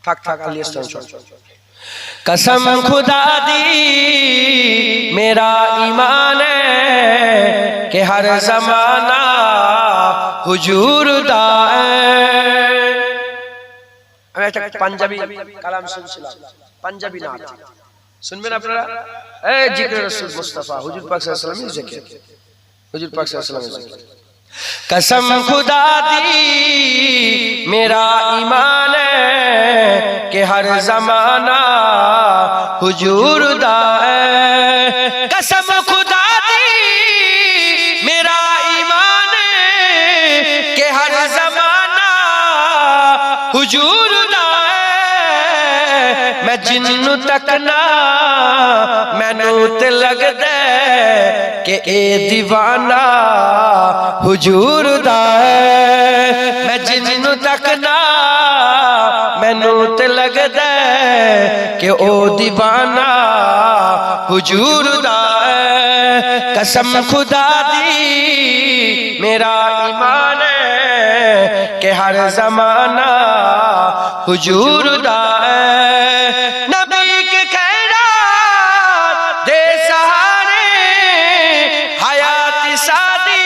थक थक अली कसम खुदा दी मेरा ईमान है कि हर जमाना हुजूर दा আমি একটা পাঞ্জাবি কালাম শুনছিলাম পাঞ্জাবি নাত শুনবেন আপনারা এই জিকির রাসূল মুস্তাফা হুজুর পাক সাল্লাল্লাহু আলাইহি ওয়াসাল্লামের জিকির হুজুর পাক সাল্লাল্লাহু আলাইহি ওয়াসাল্লামের জিকির कसम खुदा दी मेरा ईमान है कि हर जमाना हुजूर दा है कसम खुदा दी मेरा ईमान है कि हर जमाना हुजूर दा है मैं जिन्नू तक ना मैनू ते लगदा कि ए दीवाना हुजूर दा है मैं जिन्नू तक ना मैनू ते लगदा कि ओ दीवाना हुजूर दा है कसम खुदा दी मेरा ईमान है कि हर जमाना हुजूर दा है नबी के खैरात दे सहारे हयात सादी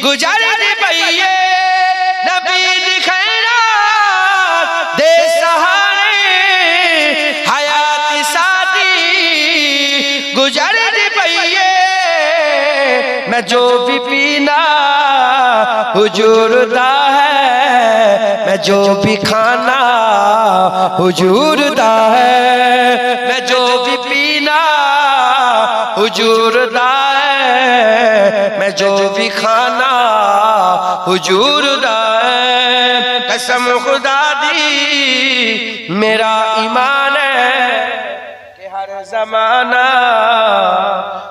गुजर दी पईए नबी दी खैरात दे सहारे हयात सादी गुजर दी पईए मैं जो भी पीना हुजूर दा है मैं जो भी खाना हुजूर दा है मैं जो भी पीना हुजूर दा है मैं जो भी खाना हुजूर दा है कसम खुदा दी मेरा ईमान है कि हर जमाना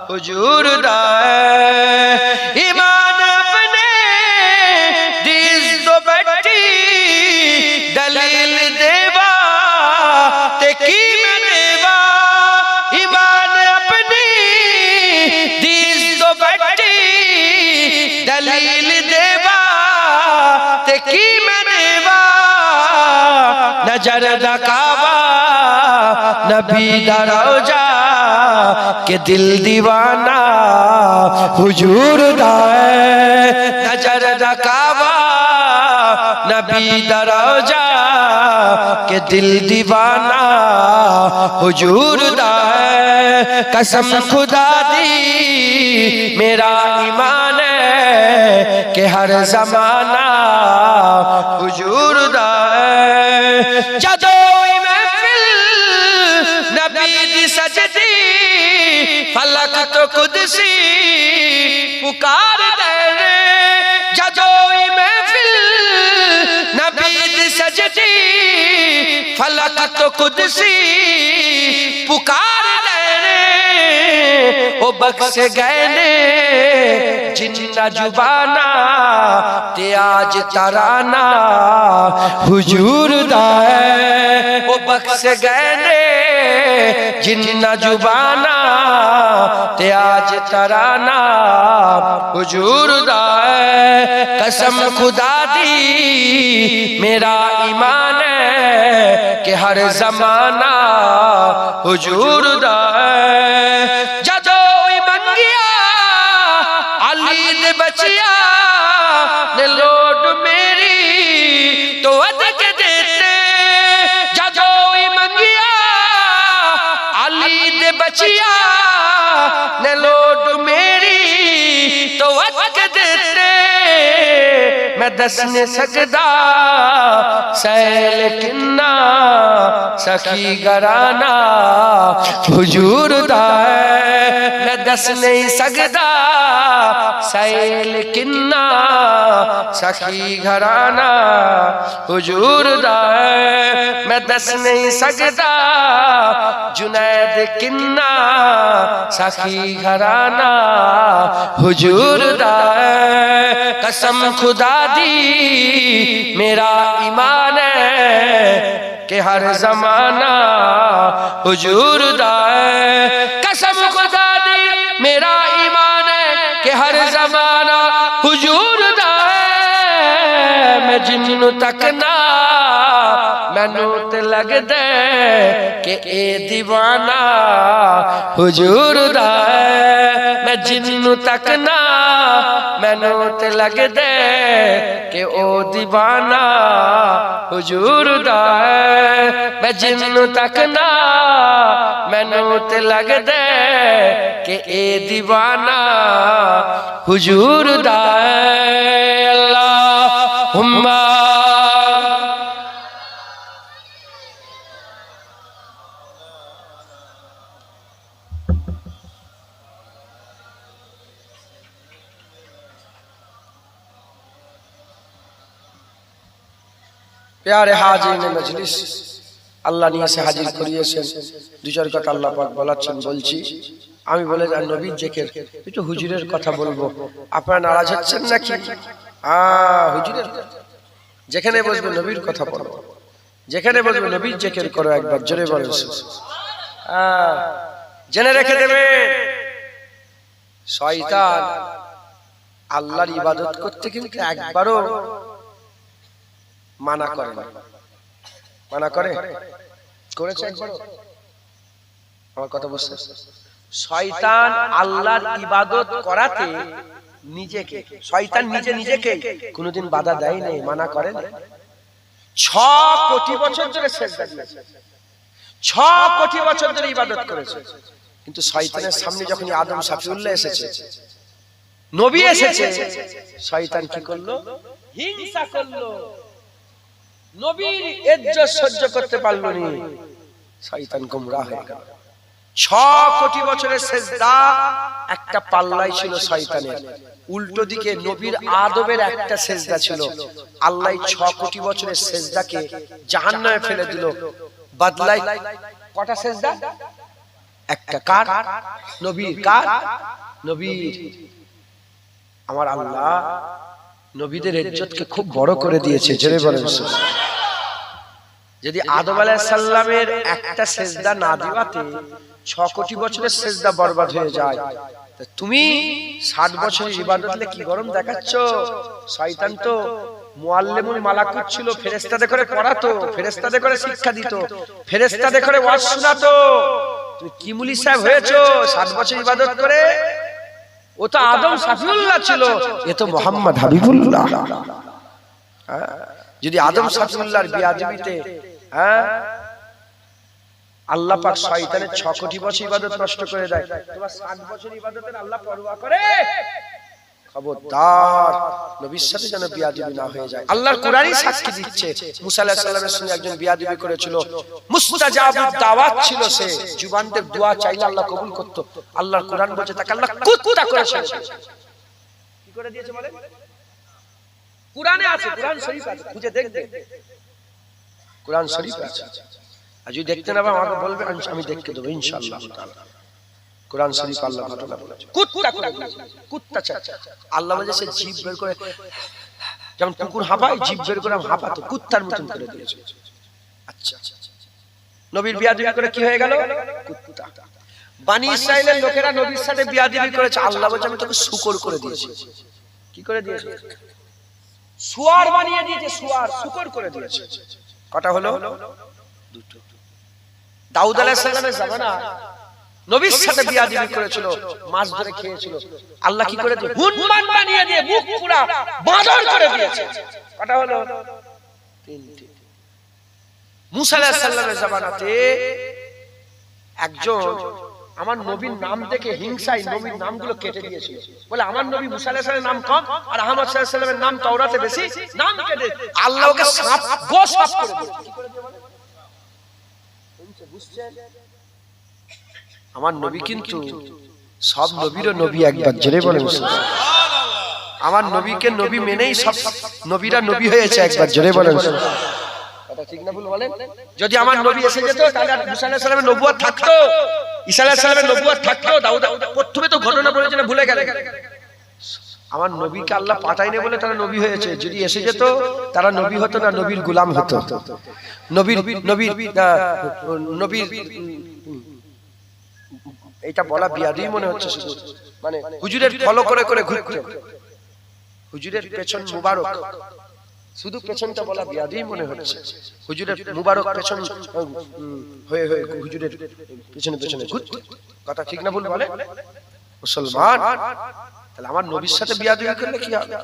हुजूर दा है ईमान अपने दिस तो बैठी दलील देवा ते की मैं देवा ईमान अपनी दिस तो बैठी दलील देवा ते की मैं देवा नजर दा काबा नबी दा रोजा के दिल दीवाना हुजूर दा है नजर दा काबा नबी दा रोजा के दिल दीवाना हुजूर दा है कसम खुदा दी मेरा ईमान है कि हर जमाना हुजूर दा है जदों महफिल नबी दी सजदी फलक तो कुदसी पुकार दे जदों महफिल नबी दी सजदी फलक तो कुदसी पुकार दे ओ बख्श गए ने जिन्ना जुबाना ते आज तराना हुजूर दा है ओ बख्श गए ने जिन्ना जुबाना ते आज तराना हुजूर दा है कसम खुदा दी मेरा ईमान है कि हर जमाना हुजूर दा है जदों मंगिया अली दे बचिया ने लोड मेरी तो अद के देते जदों मंगिया अली दे बचिया ने लोड मेरी तो अद के देते मैं दस नहीं सकदा सैल किन्ना सखी घराना हुजूर दा है मैं दस नहीं सकदा सैल किन्ना सखी घराना हुजूर दा है मैं दस नहीं सकदा जुनैद किन्ना सखी घराना हुजूर दा है कसम खुदा दी मेरा ईमान है कि हर जमाना हुजूर दा है कसम खुदा दी मेरा ईमान है कि हर जमाना हुजूर दा है मैं जिन्नू तक ना मैनू ते लगदे कि ए दीवाना हुजूर दा है। मैं जिन्नू तकना मैनू ते लगदे कि ओ दीवाना हुजूर दा है। मैं जिन्नू तकना मैनू ते लगदे कि ए दीवाना हुजूर दा है। अल्लाहुम्मा प्यारे हाजिर मजलिस আল্লাহ নিয়ে এসে হাজির করিয়েছেন। দুই চার কথা আল্লাহ পাক বলাচ্ছেন বলছি। আমি বলে যাই নবীর জিকির একটু হুজুরের কথা বলবো, আপনারা নারাজ হচ্ছেন নাকি? হুজুরের যেখানে বসবে নবীর কথা বলো, যেখানে বসবে নবীর জিকির করো, একবার জোরে বলো। জেনে রেখে দেবে শয়তান আল্লাহর ইবাদত করতে কিন্তু একবারও মানা করে না। মানা করে করেছে একবার? আমার কথা বুঝতে? শয়তান আল্লাহর ইবাদত করাতে নিজেকে, শয়তান নিজেকে কোনোদিন বাধা দেয় নাই, মানা করে না। 6 কোটি বছর ধরে সিজদা দিয়েছে, 6 কোটি বছর ধরে ইবাদত করেছে, কিন্তু শয়তানের সামনে যখন আদম সাফিউল্লাহ এসেছে, নবী এসেছে, শয়তান কি করলো? হিংসা করলো। নবীর ইজ্জত সহ্য করতে পারলো না, শয়তান গোমরাহ হয়ে গেল। 6 কোটি বছরের সিজদা একটা পাল্লাই ছিল শয়তানের, উল্টো দিকে নবীর আদবের একটা সিজদা ছিল। আল্লাহ 6 কোটি বছরের সিজদাকে জাহান্নামে ফেলে দিল, বদলাই কটা সিজদা? একটা। কার? নবীর। কার? নবীর। আমার আল্লাহ নবীদের ইজ্জতকে খুব বড় করে দিয়েছে, জোরে বলেন সুবহানাল্লাহ। যদি আদম আলাইহিস সালামের একটা সিজদা না দিওয়াতে 6 কোটি বছরের সিজদা বরবাদ হয়ে যায়, তা তুমি 60 বছরের ইবাদতলে কি গরম দেখাচ্ছ? শয়তান তো মুআল্লিমুল মালাকুত ছিল, ফেরেশতাদের করে পড়াতো, ফেরেশতাদের করে শিক্ষা দিত, ফেরেশতাদের করে ওয়াজ শোনাতো। তুমি কি মুলি সাহেব হয়েছো 60 বছর ইবাদত করে? ও তো আদম সাফিউল্লাহ ছিল, এ তো মুহাম্মদ হাবিবুল্লাহ। যদি আদম সাফিউল্লাহর বিয়াদবিতে আল্লাহ পাক শয়তানের 6 কোটি বছর ইবাদত নষ্ট করে দেয়, তোমার 60 বছর ইবাদতের আল্লাহ পরোয়া করে? খবরদার নবীর সাথে যেন বিয়াদবি না হয়ে যায়। আল্লাহর কোরআনই সাক্ষী দিচ্ছে, মুসা আলাইহিস সালামের সঙ্গে একজন বিয়াদবি করেছিল, মুস্তাজাবুদ দাওয়াত ছিল, সে জুবানতে দোয়া চাইলে আল্লাহ কবুল করত। আল্লাহর কোরআন বলছে তাকে আল্লাহ কুত্তা করেছে। কি করে দিয়েছে বলে? কোরআনে আছে, কোরআন শরীফ আছে, খুঁজে দেখবে, কোরআন শরীফ আছে। আর যদি দেখতে না পাও আমাকে বলবে, আমি দেখে দেবো ইনশাআল্লাহ তাআলা। কোরআন শরীফ আল্লাহ ঘটনা বলেছে, কুত্তা করে দিয়েছে, কুত্তা চাচা। আল্লাহ বলে সে জিভ বের করে, যেমন কুকুর হাঁপায়, জিভ বের করে হাঁপাতো, কুত্তার মতন করে দিয়েছে। আচ্ছা, নবীর বিয়াদবি করে কি হয়ে গেল? কুত্তা। বনি ইসরাইলের লোকেরা নবীর সাথে বিয়াদবি করেছে, আল্লাহ বলে আমি তোকে শূকর করে দিয়েছি। কি করে দিয়েছে? শুয়ার বানিয়ে দিয়েছে, শুয়ার, শূকর করে দিয়েছে। কটা হলো? দুটো। দাউদ আলাইহিস সালামের জামানা নবীর সাথে বিয়াদবি করেছিল, মাছ ধরে খেয়েছিল, আল্লাহ কি করে দিয়েছে? হুনমান বানিয়ে দিয়ে মুখ পুরা বাঁদর করে দিয়েছে। কটা হলো? তিনটি। মুসা আলাইহিস সালামের জামানাতে একজন আমার নবীর নাম দেখে হিংসায় নবীর নামগুলো কেটে দিয়েছিল, বলে আমার নবী মুসা আলাইহিস সালামের নাম কম আর আহমদ সাল্লাল্লাহু আলাইহি সাল্লামের নাম তাওরাতে বেশি, নাম কেটে আল্লাহ ওকে সাপ গো সাপ করে দিয়েছে। কি করে দিয়ে বলে? বুঝছেন? আমার নবী কিন্তু সব নবীরও নবী, একবার জোরে বলেন সুবহানাল্লাহ। আমার নবীকে নবী মেনেই সব নবীরা নবী হয়েছে, একবার জোরে বলেন সুবহানাল্লাহ। কথা ঠিক না ভুল বলেন? যদি আমার নবী এসে যেত তাহলে মুসা আলাইহিস সালামের নবুয়ত থাকতো, ঈসা আলাইহিস সালামের নবুয়ত থাকতো, দাউদ প্রথমে তো ঘটনা বলেছেন ভুলে গেলেন। আমার নবীকে আল্লাহ পাঠায়নি বলে তারা নবী হয়েছে, যদি এসে যেত তারা নবী হতো না, নবীর গোলাম হতো। নবীর নবীর নবীর এটা বলা বিয়াদই মনে হচ্ছে শুধু, মানে হুজুরের ফলো করে করে ঘুরতে, হুজুরের পেছন মুবারক, শুধু পেছনটা বলা বিয়াদই মনে হচ্ছে। হুজুরের মুবারক পেছন হয়ে হয়ে হুজুরের পেছনে পেছনে ঘুরছে, কথা ঠিক না ভুল বলে মুসলমান? তাহলে আমার নবীর সাথে বিয়াদবি করলে কি হবে?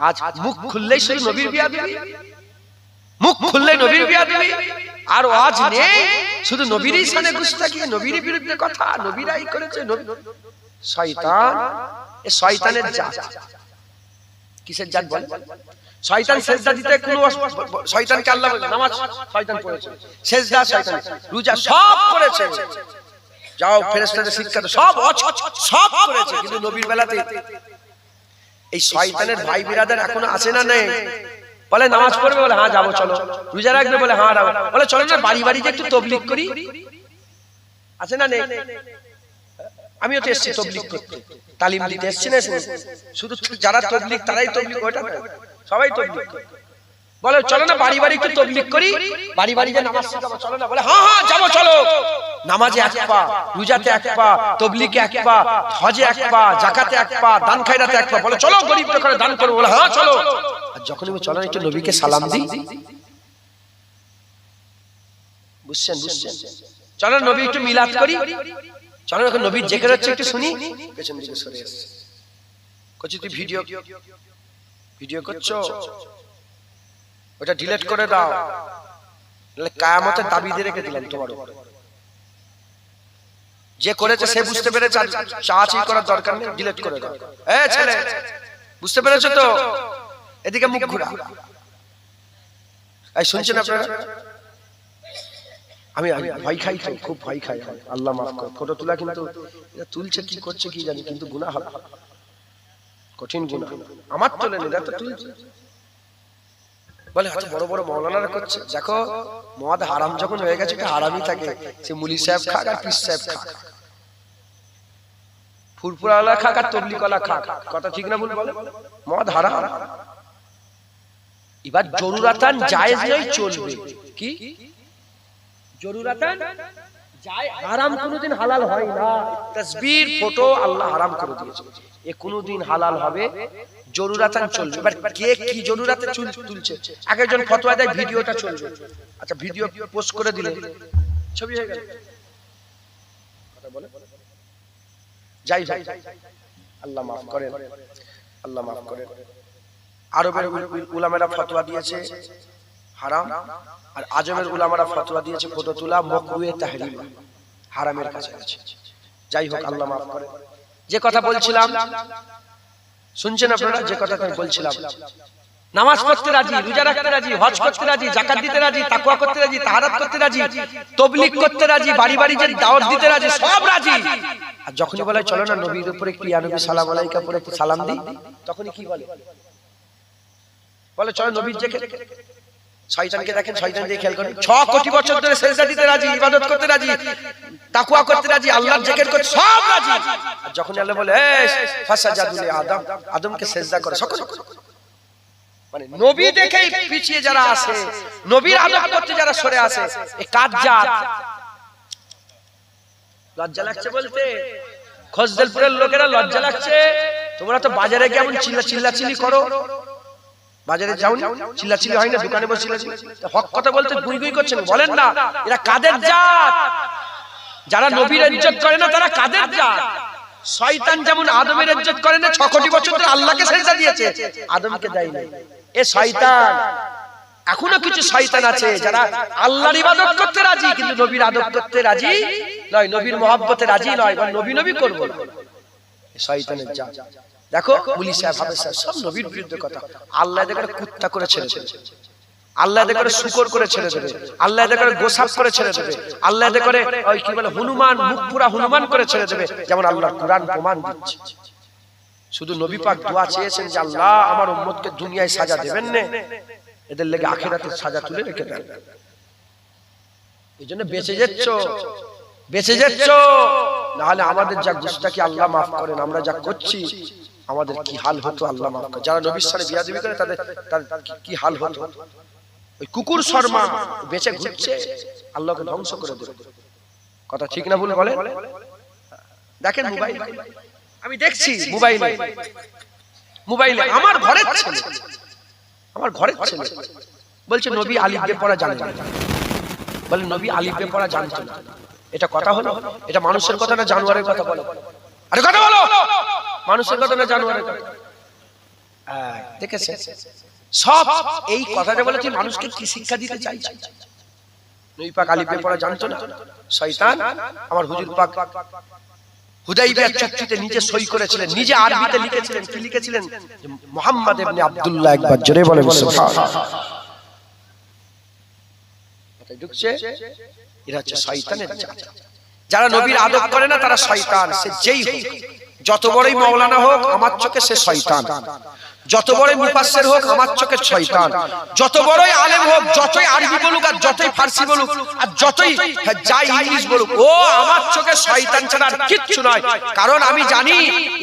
আজ মুখ খুললেই শুধু নবীর বিয়াদবি, মুখ খুললেই নবীর বিয়াদবি, আর আজ নেই শুধু নবীরই সামনে গুস্তাখি, নবীর বিরুদ্ধে কথা, নবীরাই করেছে। শয়তান, এ শয়তানের জাত। কিসের জাত বলে? শয়তান সেজদা দিতে কোনো শয়তানকে আল্লাহ বলে, নামাজ শয়তান পড়েছে, সেজদা শয়তান, রোজা সব করেছে, যাও ফেরেশতাদের শিক্ষা সব সব করেছে, কিন্তু নবীর বেলাতে এই শয়তানের ভাই বিরাদার এখনো আছে না নেই? বলে নামাজ পড়বে, বলে হ্যাঁ যাবো চলো। রোজা রাখবে, বলে হ্যাঁ যাবো। বলে চলো না বাড়ি বাড়ি যে একটু তবলিগ করি, আছে না নেই? আমিও তো এসেছি তবলিগ করতে, তালিম দিতে এসেছি না? শুধু যারা তবলিগ তারাই তবলিগ, ওটা না, সবাই তবলিগ করে। বলে চলো না বাড়ি বাড়ি একটু তবলিগ করি, বাড়ি বাড়ি যে নামাজ শিখাবো, চলো না? বলে হ্যাঁ হ্যাঁ যাবো চলো। নামাজে এক পা, রোজাতে এক পা, তবলিগে এক পা, হজে এক পা, যাকাতে এক পা, দান খায়রাতে এক পা। বলে চলো গরিব করে দান করবো, বলে হ্যাঁ চলো। আর যখন আমি চলো একটু নবীকে সালাম দিই, বুঝছেন? বুঝছেন? চলো নবী একটু মিলাদ করি, চলো এখন নবীর জিকির হচ্ছে একটু শুনি, পেছন দিকে সরে আসছে। কচ্ছি তুই ভিডিও করছো, ওটা ডিলিট করে দাও, নাহলে কিয়ামতের তাবিজে রেখে দিলাম তোমার উপর। যে করেছে সে বুঝতে পেরেছে, চাচি করার দরকার নেই, ডিলিট করে দাও। এ ছেলে, বুঝতে পেরেছো তো? এদিকে মুখ ঘুরা। এই শুনছেন আপনারা? আমি ভয় খাই, খুব ভয় খাই, আল্লাহ মাফ করে। ফটো তোলা কিন্তু তুলছে, কি করছে কি জানি, কিন্তু গুনাহ হবে, কঠিন গুনাহ। আমার তোলে নি, তো তুলছে। বলে হয়তো বড় বড় মাওলানারা করছে। দেখো মদ হারাম যখন হয়ে গেছে, হারামই থাকে, সে মুলি সাহেব খাক আর পীর সাহেব খাক, ফুরফুরাওয়ালা খাক আর তবলিগওয়ালা খাক, কথা ঠিক না ভুল বলে? মদ হারাম। এবার জরুরাতান জায়েজ নয়, চলবে কি? জরুরাতান জায়েজ, হারাম কোনদিন হালাল হয় না। তাসবির ফটো আল্লাহ হারাম করে দিয়েছে, এ কোনদিন হালাল হবে? জরুরাতান চলবে। এবার কে কি জরুরাতে তুলছে, এক একজন ফতোয়া দেয় ভিডিওটা চলবে। আচ্ছা ভিডিও পোস্ট করে দিলে ছবি হয়ে গেল, কথা বলে যাই যাই, আল্লাহ মাফ করেন, আল্লাহ মাফ করেন। আরবের উলামারা ফতোয়া দিয়েছে হারাম, আর আজমের উলামারা ফতোয়া দিয়েছে ফটো তোলা মাকরুহে তাহরিম, হারামের কাছাকাছি। যাই হোক, আল্লাহ মাফ করে। যে কথা বলছিলাম শুনছেন আপনারা? যে কথা আমি বলছিলাম, নামাজ পড়তে রাজি, রোজা রাখতে রাজি, হজ করতে রাজি, যাকাত দিতে রাজি, তাকওয়া করতে রাজি, তাহারাত করতে রাজি, তবলিগ করতে রাজি, বাড়ি বাড়ি যে দাওয়াত দিতে রাজি, সব রাজি। আর যখনই বলে চলো না নবীর উপরে একটু ইয়া নবী সালাম আলাইকা পড়ে একটু সালাম দিই, তখনই কি বলে? বলে চলো নবীর জিকির। শয়তানকে দেখেন, শয়তান দিয়ে খেয়াল করেন, 6 কোটি বছর ধরে সিজদা দিতে রাজি, ইবাদত করতে রাজি, তাকওয়া করতে রাজি, আল্লাহর জিকির করতে সব রাজি। আর যখন আল্লাহ বলে ফাসাজাদু লি আদম, আদমকে সিজদা করে, সকল মানে নবী দেখেই পিছিয়ে যারা আছে, নবীর আদব করতে যারা সরে আছে, এই কাজ জাত। লজ্জা লাগছে বলতে, খোঁজদেলপুরের লোকেরা লজ্জা লাগছে। তোমরা তো বাজারে কেমন চিল্লাচিল্লি করো, বাজারে যাও চিল্লাচিল্লি হয় না, দোকানে বসে চিল্লাচিল্লি, হক কথা বলতে গুই গুই করছেন, বলেন না এরা কাদের জাত? যারা নবীর ইজ্জত করে না তারা কাদের জাত? শয়তান যেমন আদমের ইজ্জত করে না, 6 কোটি বছর ধরে আল্লাহকে সিজদা দিয়েছে, আদমকে দেয় না। এ শয়তান। এখনো কিছু শয়তান আছে যারা আল্লাহর ইবাদত করতে রাজি, কিন্তু নবীর আদব করতে রাজি নয়, নবীর মহব্বতে রাজি নয়, নবী নবী করব না। শয়তানের জাত। দেখো পুলিশ সাহেব, হাফেজ সাহেব সব নবীর বিরুদ্ধে কথা। আল্লাহ এদের করে কুত্তা করে ছেড়ে দেবে, আল্লাহ এদের করে শুকর করে ছেড়ে দেবে, আল্লাহ এদের করে গোসাপ করে ছেড়ে দেবে, আল্লাহ এদের করে ওই কি বলে হনুমান, মুখ পুরা হনুমান করে ছেড়ে দেবে, যেমন আল্লাহর কুরআন প্রমাণ দিচ্ছে। শুধু নবী পাক দোয়া চেয়েছেন যে আল্লাহ আমার উম্মতকে দুনিয়ায় সাজা দেবেন না, এদের লেগে আখিরাতের সাজা তুলে রেখে দেন। এইজন্য বেঁচে যাচ্ছ, বেঁচে যাচ্ছ, না হলে আমাদের যা গুস্তাখি আল্লাহ মাফ করেন, আমরা যা করছি আমাদের কি হাল হতো আল্লাহ মাফ করেন। যারা নবীর সাথে বিয়াদবি করে তাদের কি হাল হতো। ওই কুকুর শর্মা বেঁচে ঘুরছে, আল্লাহকে ধ্বংস করে দেবে, কথা ঠিক না ভুল বলে? দেখেন মোবাইল, আমি দেখছি মোবাইলে আমার ঘরের ছেলে আমার ঘরের ছেলে বলছে নবী আলিফ বে পড়া জানে না। বলে নবী আলিফ বে পড়া জানতো না। এটা কথা হলো? এটা মানুষের কথা না জানোয়ারের কথা? বলো, আরে কথা বলো, মানুষের কথা না জানোয়ারের কথা? দেখেছে সব এই কথাটা বলে তুই মানুষকে কি শিক্ষা দিতে চাইছিস? নবী পাক আলিফ বে পড়া জানতো না। শয়তান আমার হুজুর পাক হুদাইবিয়া চুক্তিতে নিজে সই করেছিলেন, নিজে আরবিতে লিখেছিলেন। কি লিখেছিলেন? মুহাম্মদ ইবনে আব্দুল্লাহ। একবার জোরে বলেন সুবহানাল্লাহ। কথা ঢুকছে? এরা হচ্ছে শয়তানের জাত। যারা নবীর আদব করে না তারা শয়তান। সে যেই হোক, যত বড়ই মাওলানা হোক আমার চোখে সে শয়তান। যত বড়ই মুফাসসির হোক আমার চোখে শয়তান। যত বড়ই আলেম হোক, যতই আরবি বলুক আর যতই ফারসি বলুক আর যতই যাই ইংলিশ বলুক, ও আমার চোখে শয়তান ছাড়া আর কিচ্ছু নয়। কারণ আমি জানি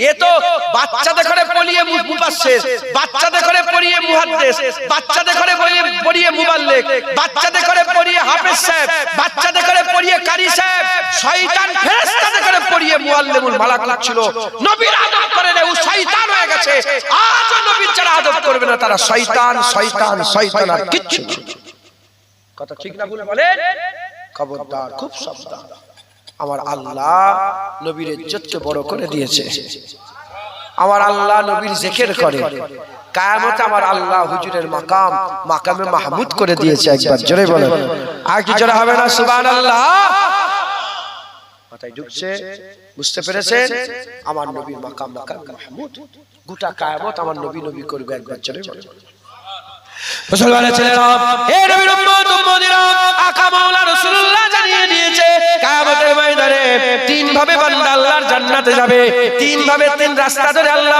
এ তো বাচ্চাদের ঘরে পড়িয়ে মুফাসসির, বাচ্চাদের ঘরে পড়িয়ে মুহাদ্দিস, বাচ্চাদের ঘরে পড়িয়ে মুবাল্লিগ, বাচ্চাদের ঘরে পড়িয়ে হাফেজ সাহেব, বাচ্চাদের ঘরে পড়িয়ে কারি সাহেব। শয়তান ফেরেশতাদের ঘরে পড়িয়ে মুআল্লিমুল মালাকুত ছিল। নবীর আদব করে ও শয়তান হয়ে গেছে। আজ নবীর যারা আদব করবে না তারা শয়তান, শয়তান, শয়তান আর কিচ্ছু না। কথা ঠিক না ভুল বলেন? খবরদার, খুব সাবধান। আমার আল্লাহ নবীর ইজ্জতকে বড় করে দিয়েছে। আমার আল্লাহ নবীর জিকির করে। কিয়ামতে আমার আল্লাহ হুজুরের মাকাম মাকামে মাহমুদ করে দিয়েছে। একবার জোরে বলেন, আর কি জোরে হবে না? সুবহানাল্লাহ। মাথায় ঢুকছে? বুঝতে পেরেছেন? আমার নবীর মাকাম মাকাম মাহমুদ। গোটা কিয়ামত আমার নবী নবী করবে। একবার জোরে বলেন মুসলমানের ছেলেরা, হে নবীর উম্মত উম্মতিরা, আকা মাওলা রাসূলুল্লাহ জানিয়ে দিয়েছে কিয়ামতের ময়দানে তিন ভাবে বান্দা আল্লাহর জান্নাতে যাবে। তিন ভাবে, তিন রাস্তা ধরে আল্লাহ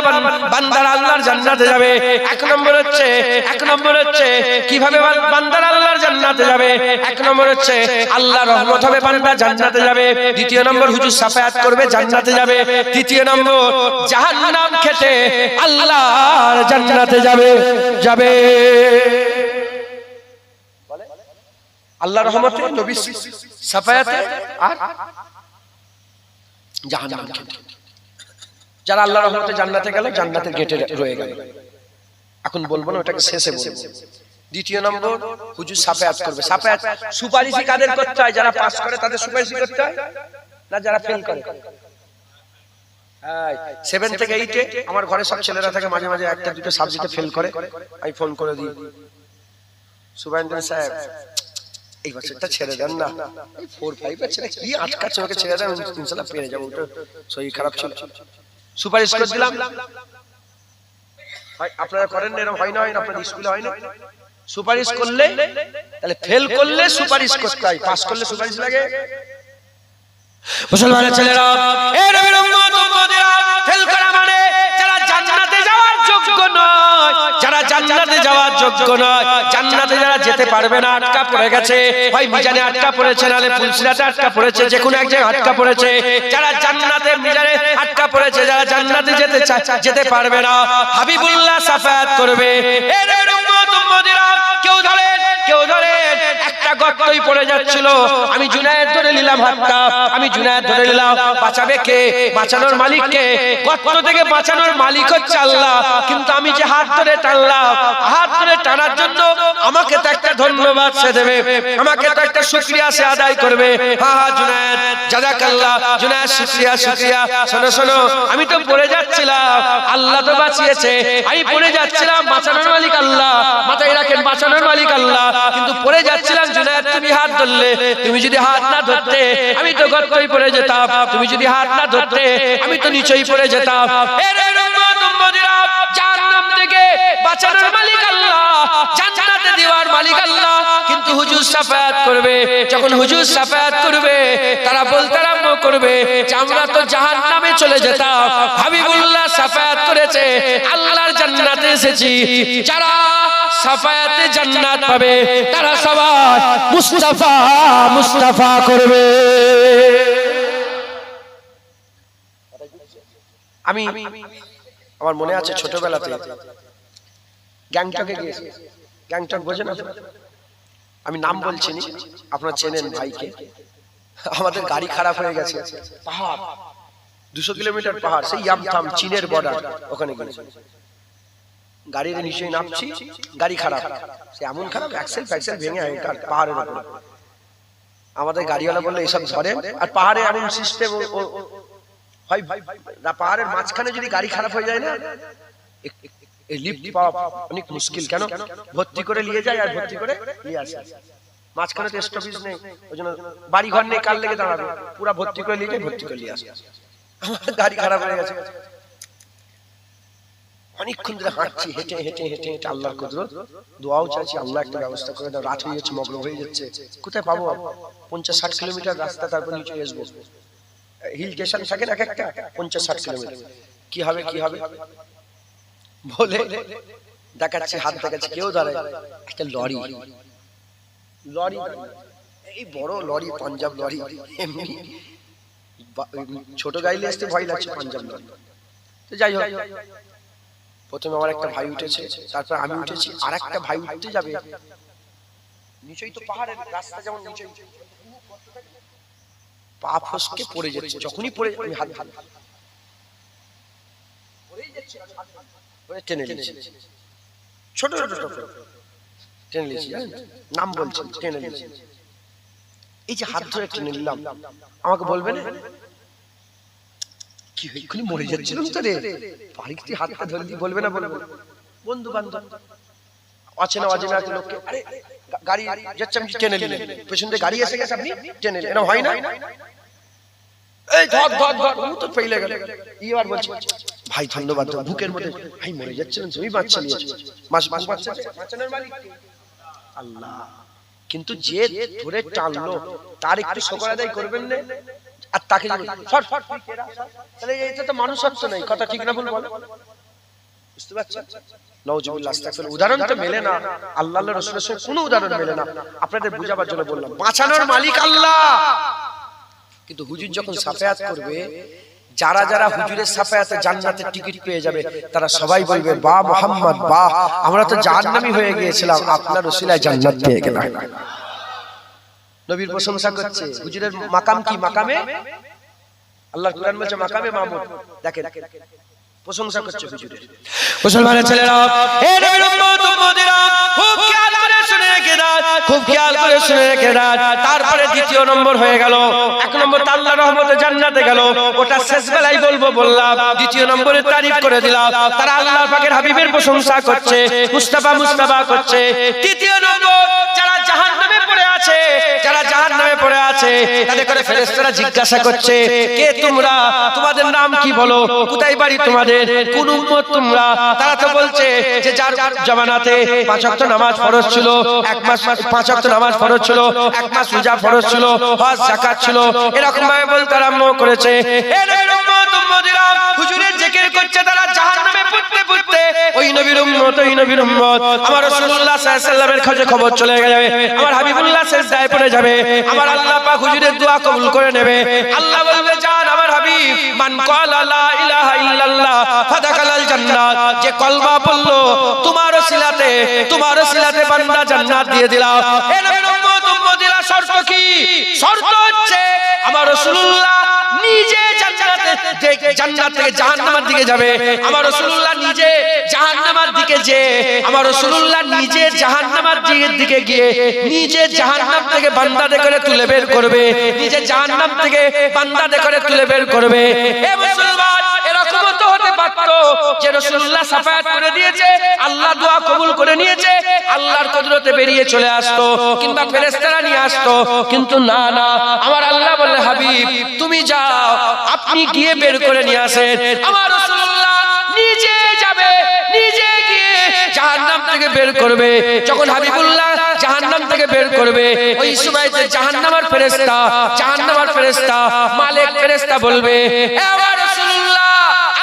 বান্দারা আল্লাহর জান্নাতে যাবে। এক নম্বর হচ্ছে কিভাবে বান্দারা আল্লাহর জান্নাতে যাবে? এক নম্বর হচ্ছে আল্লাহর রহমত হবে, বান্দা জান্নাতে যাবে। দ্বিতীয় নম্বর হুজুর শাফায়াত করবে, জান্নাতে যাবে। তৃতীয় নম্বর জাহান্নাম খেটে আল্লাহর জান্নাতে যাবে। আল্লাহর রহমতে, নবীর শাফায়াতে আর জাহান্নাম খেটে। যারা আল্লাহর রহমতে জান্নাতে গেল, জান্নাতের গেটে রয়ে গেল। এখন বলবো না, ওটাকে শেষে বলবো। দ্বিতীয় নম্বর হুজুর শাফায়াত করবে। শাফায়াত সুপারিশ কাদের করতে হয়? যারা পাস করে তাদের সুপারিশ করতে হয়, না যারা ফেল করে? 7 থেকে 8 আমার ঘরে সব ছেলেরা থাকে, মাঝে মাঝে একটা দুটো সাবজেক্টে ফেল করে। আমি ফোন করে দিই, সুবহানাল্লাহ সাহেব এই বছরটা ছেড়ে দেন না, 4-5 এর ছেলে কি আটকাচ্ছে, ওকে ছেড়ে দেন, ইনশাআল্লাহ পেরে যাবো। ওটা শরীর খারাপ ছিল, সুপারিশ করে দিলাম। ভাই আপনারা করেন না? এরকম হয় না? আপনাদের স্কুলে হয় না? সুপারিশ করলে, তাহলে ফেল করলে সুপারিশ করতে হয়, পাস করলে সুপারিশ লাগে। মুসলমানের ছেলেরা, এ নবীর উম্মত উম্মতিরা, ফেল করা মানে যারা জান্নাতে যাওয়ার যোগ্য নয়, যারা জান্নাতে যাওয়ার যোগ্য নয়, জান্নাতে যারা যেতে পারবে না, আটকা পড়ে গেছে, হয় মিজানে আটকা পড়েছে, নালে ফুলসিরাতে আটকা পড়েছে, যে কোনো এক জায়গায় আটকা পড়েছে। যারা জান্নাতে মিজানে আটকা পড়েছে, যারা জান্নাতে যেতে পারবে না, হাবিবুল্লাহ শাফায়াত করবে। এ নবীর উম্মত উম্মতিরা, কেউ ধরেন একটা গর্তই পড়ে যাচ্ছিল, আমি জুনায়েদ ধরে নিলাম হাতটা, আমি জুনায়েদ ধরে নিলাম। বাঁচাবে কে? বাঁচানোর মালিক কে? গর্ত থেকে বাঁচানোর মালিক হচ্ছে আল্লাহ। কিন্তু আমি যে হাত ধরে টানলাম, হাত ধরে টানার জন্য আমাকে তো একটা ধন্যবাদ সে দেবে, আমাকে তো একটা শুকরিয়া সে আদায় করবে। হ্যাঁ জুনায়েদ, জাযাকাল্লাহ, জুনায়েদ শুকরিয়া। শোনো, আমি তো পড়ে যাচ্ছিলাম, আল্লাহ তো বাঁচিয়েছে, আমি পড়ে যাচ্ছিলাম, বাঁচানোর মালিক আল্লাহ, মাথায় রাখেন, বাঁচানোর মালিক আল্লাহ। কিন্তু পড়ে যাচ্ছিলাম, জুনায়েদ তুমি হাত ধরলে, তুমি যদি হাত না ধরতে আমি তো গর্তই পড়ে যেতাম, তুমি যদি হাত না ধরতে আমি তো নিচেই পড়ে যেতাম। জাহান্নাম থেকে বাঁচানোর মালিক আল্লাহ, জান্নাতে দেওয়ার মালিক আল্লাহ। কিন্তু হুজুর শাফায়াত করবে। যখন হুজুর শাফায়াত করবে, তারা বলতে আরম্ভ করবে যে আমরা তো জাহান্নামে চলে যেতাম, হাবিবুল্লাহ শাফায়াত করেছে, আল্লাহর জান্নাতে এসেছি। যারা শাফায়াতে জান্নাত পাবে তারা সবাই মুস্তাফা করবে। আমি আমার মনে আছে ছোটবেলাতে গ্যাংটকে গিয়েছি। গ্যাংটক বোঝেন? আমি নাম বলছি না, আপনারা চেনেন ভাইকে। আমাদের গাড়ি খারাপ হয়ে গেছে, পাহাড় 200 কিলোমিটার পাহাড়, সেই ইয়ামথাম চীনের বর্ডার, ওখানে গিয়েছি। গাড়ির নিচে নামছি, গাড়ি খারাপ, সে এমন খারাপ অ্যাক্সেল ফ্যাক্সেল ভেঙে পাহাড়ের উপরে। আমাদের গাড়িওয়ালা বললো এসব ধরে, আর পাহাড়ে এমন সিস্টেম হয়, পাহাড়ের মাঝখানে যদি গাড়ি খারাপ হয়ে যায় না, লিফট পাওয়া অনেক মুশকিল। কেন? ভর্তি করে নিয়ে যায় আর ভর্তি করে নিয়ে আসে, মাঝখানে তো স্টপেজ নেই, ওই জন্য বাড়ি ঘর নেই, কার লেগে দাঁড়াবে, পুরো ভর্তি করে নিয়ে যায়, ভর্তি করে নিয়ে আসে। গাড়ি খারাপ হয়ে গেছে, অনেকক্ষণ ধরে হাঁটছি, হেঁটে হেঁটে হেঁটে হেঁটে, আল্লাহর কুদরত, দোয়াও চাইছি আল্লাহ একটা ব্যবস্থা করে দাও, রাত হয়ে যাচ্ছে, মগ্ন হয়ে যাচ্ছে, কোথায় পাবো? 50-60 কিলোমিটার রাস্তা, তারপর নিচে আসবো। হিল স্টেশন থাকে না একটা 50-60 কিলোমিটার, কি হবে কি হবে বলে দেখাচ্ছে, হাত দেখাচ্ছে, কেউ দাঁড়ায়, একটা লরি, লরি, এই বড় লরি, পাঞ্জাব লরি, এমনি ছোট গাড়ি আসতে ভয় লাগছে, পাঞ্জাব লরি। তো যাই হোক, প্রথমে আমার একটা ভাই উঠেছে, তারপর আমি উঠেছি, আর একটা ভাই উঠতে যাবে, নিচেই তো পাহাড়ের রাস্তা, যেমন নিচে পা ফসকে পড়ে যাচ্ছে, যখনই পড়ে আমি হাত টেনে নিয়েছি, ছোট ছোট টেনে নিয়েছি, নাম বলছি, টেনে নিয়েছি। এই যে হাত ধরে টেনে নিলাম, আমাকে বলবে না কি এক্ষুনি মরে যাচ্ছিলাম তো রে, বাড়িতে হাতটা ধরে দিয়ে বলবে না? বলবে। বন্ধু বান্ধব অচেনা অচেনা লোককে, আরে গাড়ি যাচ্ছে, আমি টেনে নিলাম, পেছন থেকে গাড়ি এসে গেছে, আপনি টেনে নিলেন, হয় না? এই ধর ধর ধর, ও তো ফেলে গেল। এবার বলছি ভাই ধন্যবাদ, বুকের মধ্যে ভাই মরে যাচ্ছিলেন, তুমি বাচ্চা নিয়েছো, বাঁচানোর মালিক আল্লাহ। কিন্তু যে ধরে টানলো তার একটু শুকর আদায় করবেন না, আর তাকে তাহলে এটা তো মানুষত্ব নেই, কথা ঠিক না ভুল বলো? বুঝতে পারছেন? নাউজুবিল্লাহ, আস্তাগফিরুল্লাহ। উদাহরণ তো মেলে না, আল্লাহর রাসূলের সঙ্গে কোনো উদাহরণ মেলে না, আপনাদের বুঝাবার জন্য বললাম, বাঁচানোর মালিক আল্লাহ। কিন্তু হুজুর যখন সাফায়াত করবে, যারা যারা হুজুরের সাফায়াতে জান্নাতের টিকিট পেয়ে যাবে, তারা সবাই বলবে বাহ মুহাম্মদ বাহ, আমরা তো জাহান্নামী হয়ে গিয়েছিলাম, আপনার ওসিলায় জান্নাত পেয়ে গেলাম। নবীর প্রশংসা করছে, হুজুরের মাকাম কি? মাকামে আল্লাহর কুরআন বলছে মাকামে মাহমুদ। দেখেন প্রশংসা করছে হুজুরের। মুসলমানের ছেলেরা, এ নবীর উম্মত উম্মতিরা, খুব খেয়াল করে শুনে রেখে দাও, খুব খেয়াল করে শুনে রেখে দাও। তারপরে দ্বিতীয় নম্বর হয়ে গেল, এক নম্বর তো আল্লাহর রহমতে জান্নাতে গেল, ওটা শেষ বেলায় বলবো বললাম। দ্বিতীয় নম্বরে তারিফ করে দিলাম, তারা আল্লাহ পাকের হাবিবের প্রশংসা করছে, মুস্তাফা মুস্তাফা করছে। তৃতীয় নম্বর, যারা জাহান্নামে পড়ে আছে, যারা জাহান্নামে পড়ে আছে, তাদের করে ফেরেশতারা জিজ্ঞাসা করছে, কে তোমরা? তোমাদের নাম কি বলো? কোথায় বাড়ি তোমাদের? কোন উম্মত তোমরা? তারা তো বলছে যে যার জামানাতে 5 ওয়াক্ত নামাজ ফরজ ছিল, 1 মাস 5 ওয়াক্ত নামাজ ফরজ ছিল, 1 মাস রোজা ফরজ ছিল, হজ যাকাত ছিল, এরকম ভাবে বলতে আরম্ভ করেছে। এ নবীর উম্মত উম্মতিরা হুজুরের জিকির করছে, তারা জাহান্নামে পড়তে পড়তে ওই নবীর উম্মত, ওই নবীর উম্মত আমার রাসূলুল্লাহ সাল্লাল্লাহু আলাইহি ওয়াসাল্লামের কাছে খবর চলে যাবে, আমার হাবিবুল্লাহ সিজদায় পড়ে যাবে, আমার আল্লাহ পাক হুজুরের দোয়া কবুল করে নেবে। আল্লাহ বলবে, জান আমার হাবিব, মান ক্বালা লা ইলাহা ইল্লাল্লাহ ফাদাখালাল জান্নাত, যে কলমা পড়লো তোমার ওসিলাতে বান্দা জান্নাত দিয়ে দিলাম। এ নবীর উম্মত উম্মতিরা, শর্ত কি? শর্ত হচ্ছে আমার রাসূলুল্লাহ নিজে জান্নাত থেকে জাহান্নামের দিকে যাবে, আমার রাসূলুল্লাহ নিজে জাহান্নামের দিকে যে, আমার রাসূলুল্লাহ নিজে জাহান্নামের দিকে গিয়ে নিজে জাহান্নাম থেকে বান্দাদের করে তুলে বের করবে, নিজে জাহান্নাম থেকে বান্দাদের করে তুলে বের করবে। এ মুসলমান, এরকম তো হতে পারত যে রাসূলুল্লাহ সাফায়াত করে দিয়েছে, আল্লাহ দোয়া কবুল করে নিয়েছে, আল্লাহর কুদরতে বেরিয়ে চলে আসতো, কিংবা ফেরেশতারা নিয়ে আসতো, কিন্তু না না, আমার আল্লাহ বলে, হাবিব তুমি যাও, আপনি গিয়ে বের করে নিয়ে আসেন। আমার রাসূলুল্লাহ নিজে যাবে, নিজে গিয়ে জাহান্নাম থেকে বের করবে। যখন হাবিবুল্লাহ জাহান্নাম থেকে বের করবে, ওই সময়তে জাহান্নামের ফেরেশতা মালিক ফেরেশতা বলবে, হে আমার রাসূলুল্লাহ,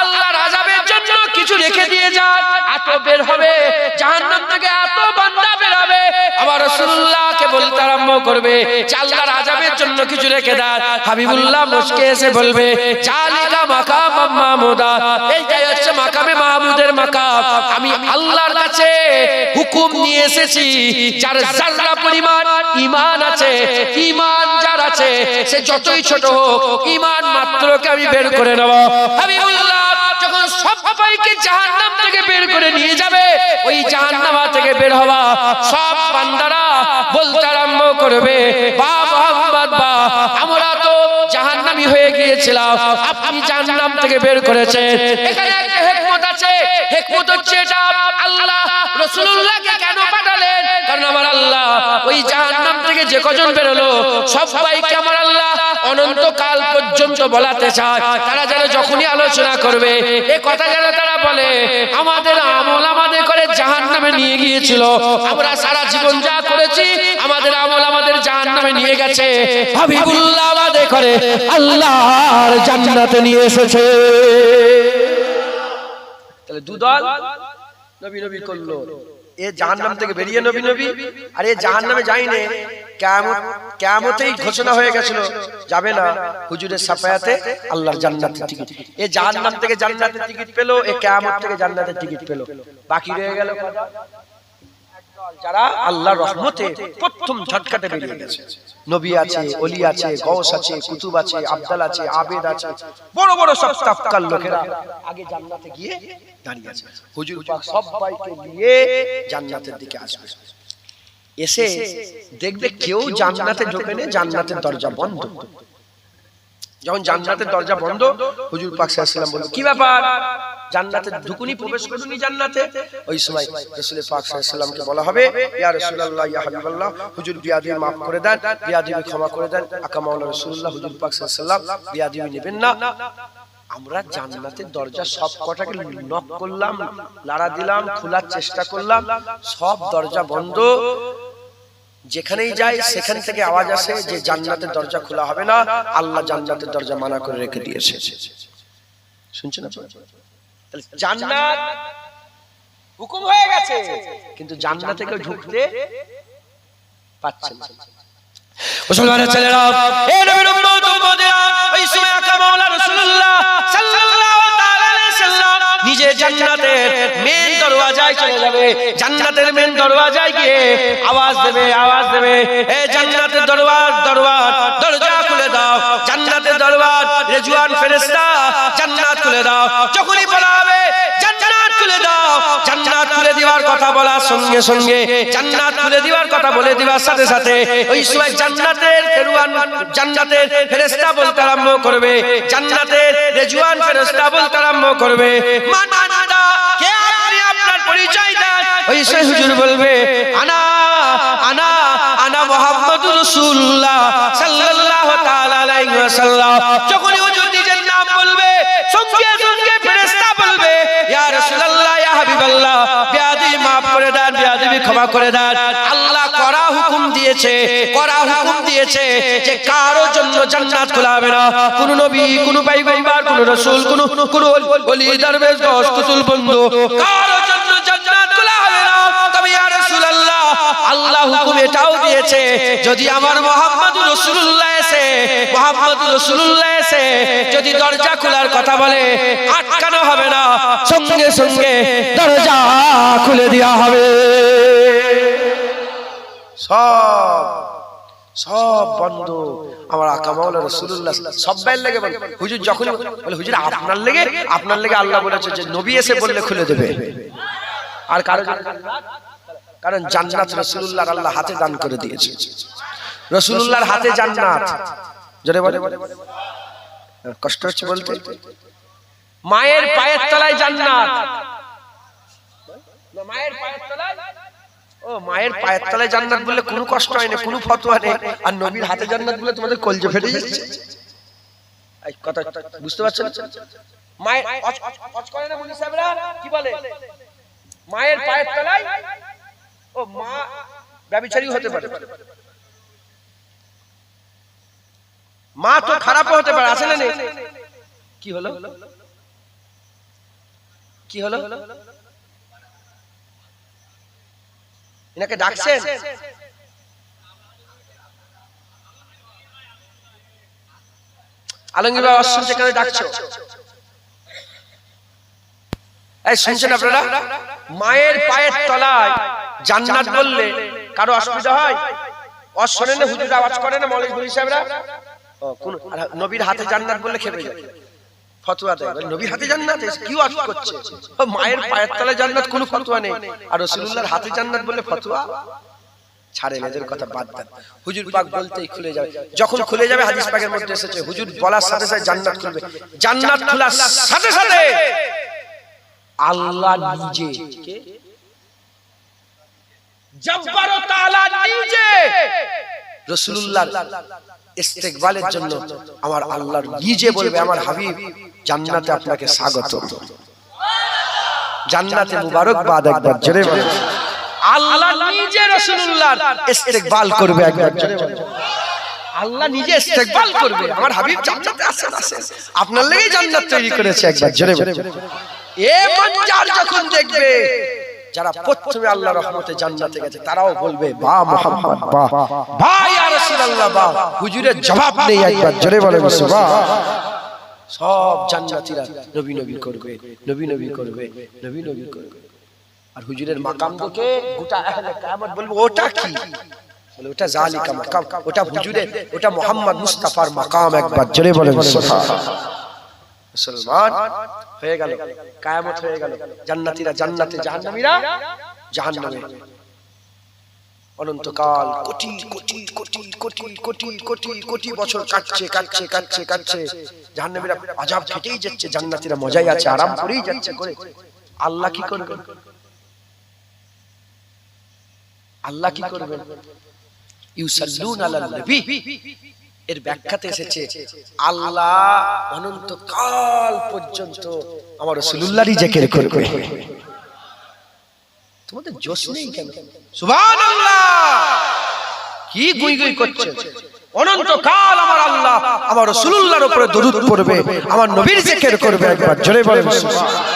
আল্লাহর আযাবের জন্য কিছু রেখে দিয়ে যান, এত বের হবে জাহান্নাম থেকে, এত বান্দা বের হবে। আমার রাসূলুল্লাহকে বলতে আরম্ভ করবে, আল্লাহর আযাবের জন্য কিছু রেখে দেন। হাবিবুল্লাহ মুস্কে এসে বলবে, জালিকা মাকাম মাহমুদা, এইটাই হচ্ছে মাকামে মাহমুদের মাকাম। আমি আল্লাহর কাছে হুকুম নিয়ে এসেছি, যার যারা পরিমাণ ঈমান আছে, ঈমান যার আছে, সে যতই ছোট হোক, ঈমান মাত্রকে আমি বের করে নেব। হাবিবুল্লাহ যখন সব সবাইকে জাহান্নাম থেকে বের করে নিয়ে যাবে। ওই জাহান্নামা থেকে বের হওয়া সব বান্দারা বলতে আরম্ভ করবে, বা মুহাম্মদ বা আমরা তো জাহান্নামী হয়ে গিয়েছিলাম, আপনি জাহান্নাম থেকে বের করেছেন। এখানে একটা হিকমত আছে, হিকমত হচ্ছে এটা আল্লাহ রাসূলুল্লাহকে কেন পাঠালেন? কারণ আমার আল্লাহ ওই জাহান্নাম থেকে যে কজন বের হলো সবাইকে আমার আল্লাহ অনন্তকাল পর্যন্ত বলাতে চায়। তারা যেন যখনই আলোচনা করবে এই কথা যেন তারা বলে, আমাদের আমল আমাদের করে জাহান্নামে নিয়ে গিয়েছিল, আমরা সারা জীবন যা করেছি আমাদের আমল আমাদের জাহান্নামে নিয়ে গেছে, হাবিবুল্লাহ আমাদের করে আল্লাহর জান্নাতে নিয়ে এসেছে। তাহলে দুদল নবী নবী করলো, এ জাহান্নাম থেকে বেরিয়ে নবী নবী, আর এ জাহান্নামে যায়নি। কিয়ামতেই ঘোষণা হয়ে গেছিল যাবে না, হুজুরের সাফায়াতে আল্লাহর জান্নাতের টিকিট। এ জাহান্নাম থেকে জান্নাতের টিকিট পেলো, এ কিয়ামত থেকে জান্নাতের টিকিট পেলো। বাকি রয়ে গেল যারা আল্লাহর রহমতে প্রথম ঝটকাতে বেরিয়ে গেছে। নবী আছে, ওলি আছে, গৌস আছে, কুতুব আছে, আবদাল আছে, আবেদ আছে, বড় বড় সব তাফকার লোকেরা আগে জান্নাতে গিয়ে দাঁড়িয়ে আছে। হুজুর পাক সবাইকে নিয়ে জান্নাতের দিকে আসবে। এসে দেখবে কেউ জান্নাতে ঢোকে না, জান্নাতের দরজা বন্ধ। যখন জান্নাতের দরজা বন্ধ, হুজুর পাক সাল্লাল্লাহু আলাইহি ওয়াসাল্লাম বললেন, কি ব্যাপার, জান্নাতে ঢুকুনি, প্রবেশ করুনি জান্নাতে? ওই সময় রাসূল পাক সাল্লাল্লাহু আলাইহি ওয়াসাল্লামকে বলা হবে, ইয়া রাসূলুল্লাহ, ইয়া হাবিবাল্লাহ, হুজুর বিয়াদবি মাফ করে দেন, বিয়াদবি ক্ষমা করে দেন। আকা মাওলানা রাসূলুল্লাহ হুজুর পাক সাল্লাল্লাহু আলাইহি ওয়াসাল্লাম বিয়াদবি নেবেন না। আমরা জান্নাতের দরজা সব কটাকে নক করলাম, লাড়া দিলাম, খোলার চেষ্টা করলাম, সব দরজা বন্ধ। যেখানেই যাই সেখান থেকে আওয়াজ আসে যে জান্নাতের দরজা খোলা হবে না, আল্লাহ জান্নাতের দরজা মানা করে রেখে দিয়েছে। শুনছেন আপনারা? তাহলে জান্নাত হুকুম হয়ে গেছে, কিন্তু জান্নাতে কেউ ঢুকতে পারছে না। মুসলমানের ছেলেরা, এ নবীর উম্মত উম্মতেরা, ওই সময় আকা মাওলানা রাসূলুল্লাহ সাল্লাল্লাহু তাআলা আলাইহি সাল্লাম নিজে জান্নাতের মেন দরওয়াজায় চলে যাবে। জান্নাতের মেন দরওয়াজায় গিয়ে আওয়াজ দেবে, আওয়াজ দেবে, এ জান্নাতের দরজা খুলে দাও, জান্নাতের দরওয়াজ, রেজওয়ান ফেরেশতা জান্নাত খুলে দাও। যখনই বলা হবে জান্নাত খুলে দাও, জান্নাত খুলে দেওয়ার কথা বলার সঙ্গে সঙ্গে, জান্নাত খুলে দেওয়ার কথা বলে দেওয়ার সাথে সাথে ওই সময় জান্নাতের ফেরেশতা বলতে আরম্ভ করবে, জান্নাতের রেজওয়ান ফেরেশতা বলতে আরম্ভ করবে, মান আনতা, কে আপনি, আপনার পরিচয় দেন। ওই সময় হুজুর বলবে, আনা আনা আনা মুহাম্মাদুর রাসূলুল্লাহ সাল্লাল্লাহু তাআলা আলাইহি ওয়াসাল্লাম। যখনই হুজুর নিজের নাম বলবে সঙ্গে সঙ্গে ফেরেশতা বলবে, ইয়া রাসূলুল্লাহ, ইয়া হাবিবাল্লাহ, বিয়াদবি মাফ করে দেন, বিয়াদবি ক্ষমা করে দেন। আল্লাহ কড়া হুকুম দিয়েছে যে কারোর জন্য জান্নাত খোলা হবে না। কোন নবী, কোন পয়গম্বর, কোন রাসূল, কোন ওলি, দরবেশ, গাউস, কুতুব বন্ধু, কারোর জন্য জান্নাত খোলা হবে না। তবে ইয়া রাসূলুল্লাহ, আল্লাহ হুকুম এটাও দিয়েছে, যদি আমার মুহাম্মদুর রাসূলুল্লাহ এসে যদি দরজা খোলার কথা বলে, আটকানো হবে না, সঙ্গে সঙ্গে দরজা খুলে দেওয়া হবে। সব বন্ধ। আমার আকা মাওলানা রাসূলুল্লাহ সব বাইর লেগে বলে, হুজুর যখন বলে, হুজুর আপনার লেগে আল্লাহ বলেছে যে নবী এসে বললে খুলে দেবে। আর কারণ জান্নাত রাসূলুল্লাহর আল্লাহ হাতে দান করে দিয়েছে। রাসূলুল্লাহর হাতে জান্নাত, জোরে বলে, কষ্ট হচ্ছে বলতে। মায়ের পায়ের তলায় জান্নাত, মায়ের পায়ের তলায়, ও মায়ের পায়ের তলায় জান্নাত বললে কোনো কষ্ট হয় না, কোনো ফতোয়া নেই। আর নবীর হাতে জান্নাত বলে তোমাদের কলজে ফেটে যাচ্ছে। এই কথা বুঝতে পারছেন? মায়ের অজ করে না মুনি সাহেবরা, কি বলে, মায়ের পায়ের তলায়। ও মা ব্যভিচারী হতে পারে, মা তো খারাপও হতে পারে, আছে না নেই? কি হলো, কি হলো? এনাকে ডাকছেন? আলমগীর বাবা শুনছে, কেন ডাকছো? এই শুনছেন আপনারা? মায়ের পায়ের তলায় জান্নাত বললে কারো অসুবিধা হয়? শোনেন না, হুজুর আওয়াজ করে না, মৌলভী সাহেবরা? নবীর হাতে জান্নাত বললে খেপে যায়। ফতোয়া দেয়, নবীর হাতে জান্নাত, কি ওয়াজ করছে? মায়ের পায়ের তলায় জান্নাত, কোনো ফতোয়া নেই, আর রাসূলুল্লাহর হাতে জান্নাত বলে ফতোয়া? ছাড়েন, এদের কথা বাদ দেন। হুজুর পাক বলতেই খুলে যাবে, যখন খুলে যাবে হাদিস পাকের মধ্যে এসেছে হুজুর বলার সাথে সাথে জান্নাত খুলবে। জান্নাত খোলার সাথে সাথে আল্লাহ নিজে, জব্বার ও তাআলা নিজে রাসূলুল্লাহর ইস্তেকবালের জন্য আমার আল্লাহ নিজে বলবে, আমার হাবিব জান্নাতে আপনাকে স্বাগত, জান্নাতে মুবারকবাদ। একবার জোরে বলেন, আল্লাহ নিজে রাসূলুল্লাহর ইস্তেকবাল করবে। একবার জোরে বলেন, আল্লাহ নিজে ইস্তেকবাল করবে, আমার হাবিব জান্নাতে আছেন, আপনার লাগি জান্নাত তৈরি করেছে। একবার জোরে বলেন, এ মঞ্জার যখন দেখবে যারা প্রথমে আল্লাহর রহমতে জান্নাতে গেছে, তারাও বলবে বাহ মুহাম্মদ, বাহ ভাই ইয়া রাসূলুল্লাহ, বাহ। হুজুরের জবাব নেই, একবার জোরে বলেন সুবহান। সব জান্নাতীরা নবী নবী করবে, নবী নবী করবে, নবী নবী করবে। আর হুজুরের মাকাম দেখে গোটা আহলে কিয়ামত বলবে ওটা কি? বলে ওটা জালিকা মাকাম, ওটা হুজুরের, ওটা মুহাম্মদ মুস্তাফার মাকাম। একবার জোরে বলেন সুবহান। মুসলমান হয়ে গেল, কিয়ামত হয়ে গেল, জান্নাতীরা জান্নাতে, জাহান্নামীরা জাহান্নামে। অনন্তকাল কোটি কোটি কোটি কোটি কোটি কোটি কোটি বছর কাটছে কাটছে কাটছে কাটছে, জাহান্নামীরা আযাব খেটেই যাচ্ছে, জান্নাতীরা মজাই আছে, আরাম করেই যাচ্ছে করে। আল্লাহ কি করবেন? আল্লাহ কি করবেন? ইউসাল্লুনা আলান নবী, এর ব্যাখ্যাতে এসেছে আল্লাহ অনন্তকাল পর্যন্ত আমার রাসূলুল্লাহরই জিকির করবে। তোমাদের জোশ নেই কেন? সুবহানাল্লাহ, কি গুই গুই করছে? অনন্তকাল আমার আল্লাহ আমার রাসূলুল্লাহর উপরে দরুদ পড়বে, আমার নবীর জিকির করবে। একবার জোরে বলেন সুবহানাল্লাহ।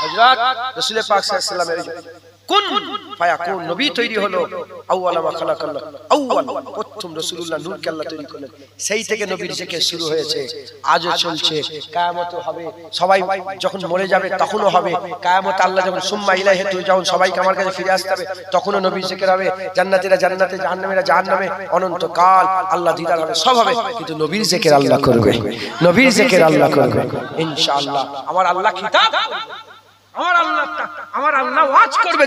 হযরত রাসূল পাক সাল্লাল্লাহু আলাইহি ওয়াসাল্লাম কোন ফায়াকুন নবী তৈরি হলো, আউয়ালা মা খালাকাল্লাহ, আউয়াল প্রথম রাসূলুল্লাহ নূরকে আল্লাহ তৈরি করলেন, সেই থেকে নবীর জিকির শুরু হয়েছে, আজও চলছে, কিয়ামত হবে। সবাই যখন মরে যাবে তখনও হবে, কিয়ামত আল্লাহ যখন সুম্মা ইলাইহি তুরজাউন, সবাইকে আমার কাছে ফিরে আসতে হবে, তখনও নবীর জিকির হবে। জান্নাতীরা জান্নাতে, জাহান্নামীরা জাহান্নামে, অনন্তকাল আল্লাহ দিদার হবে, সব হবে, কিন্তু নবীর জিকির আল্লাহ করবে, নবীর জিকির আল্লাহ করবে ইনশাআল্লাহ। আমার আল্লাহ খিতাব, আমার আল্লাহ ওয়াজ করবে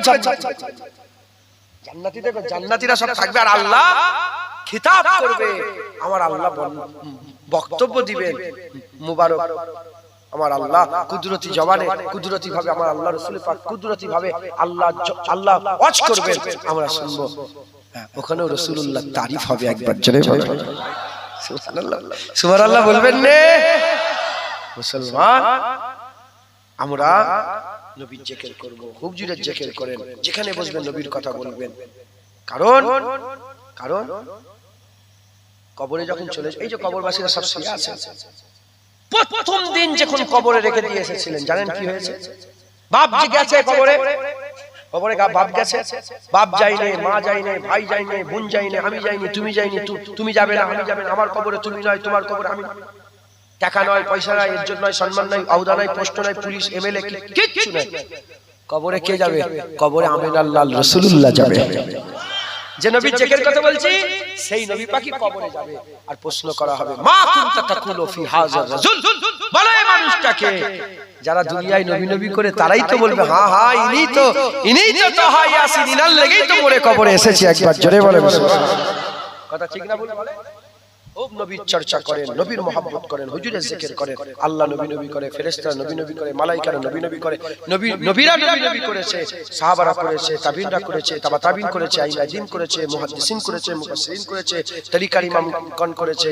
জান্নাতি, দেখো জান্নাতীরা সব থাকবে আর আল্লাহ খিতাব করবে, আমার আল্লাহ বক্তব্য দিবেন মুবারক। আমার আল্লাহ কুদরতি জবানে, কুদরতি ভাবে আমার আল্লাহ রাসূল পাক কুদরতি ভাবে আল্লাহ ওয়াজ করবেন, আমরা শুনবো। ওখানেও রাসূলুল্লাহ তারিফ হবে। একবার জোরে বলেন সুবহানাল্লাহ, সুবহানাল্লাহ বলবেন না মুসলমান? আমরা নবীর জিকির করব, হুজুরের জিকির করেন, যেখানে বসবেন নবীর কথা বলবেন। কারণ কারণ কবরে যখন চলে, এই যে কবরবাসীরা সব শুয়ে আছে, প্রথম দিন যখন কবরে রেখে দিয়ে এসেছিলেন, জানেন কি হয়েছে? বাপ যে গেছে কবরে, কবরে বাপ গেছে, বাপ যায়নি, মা যায়নি, ভাই যায়নি, বোন যায়নি, আমি যাইনি, তুমি যাইনি, তুমি যাবে না, আমি যাবে না, আমার কবরে তুমি নয়, তোমার কবরে আমি। টাকা নয়, পয়সা নয়, ইজ্জত নয়, সম্মান নয়, আওদা নয়, পোস্ট নয়, পুলিশ এমএলএ কিচ্ছু নয়। কবরে কে যাবে? কবরে আমিনাল্লাহ রাসূলুল্লাহ যাবে। যে নবীর জিকির কথা বলছি, সেই নবী পাকি কবরে যাবে, আর প্রশ্ন করা হবে, মা কুনতা তাকুলু ফি হাযার রাজুল, বলো এই মানুষটাকে। যারা দুনিয়ায় নবী নবী করে তারাই তো বলবে, হ্যাঁ হ্যাঁ ইনি তো তাহা ইয়াসিন, ইনার লেগেই তো মরে কবরে এসেছি। একবার জোরে বলে কথা ঠিক না? বলে ও নবীর চর্চা করেন, নবীর মহব্বত করেন, হুজুরের জিকির করেন। আল্লাহ নবী নবী করে, ফেরেশতারা নবী নবী করে, মালায়েকারা নবী নবী করে, নবীরা নবী নবী করেছে, সাহাবারা করেছে, তাবিনরা করেছে, তাবা তাবিন করেছে, আইমাদিন করেছে, মুহাদ্দিসিন করেছে, মুফাসসিরিন করেছে, তরিকার ইমামগণ করেছে,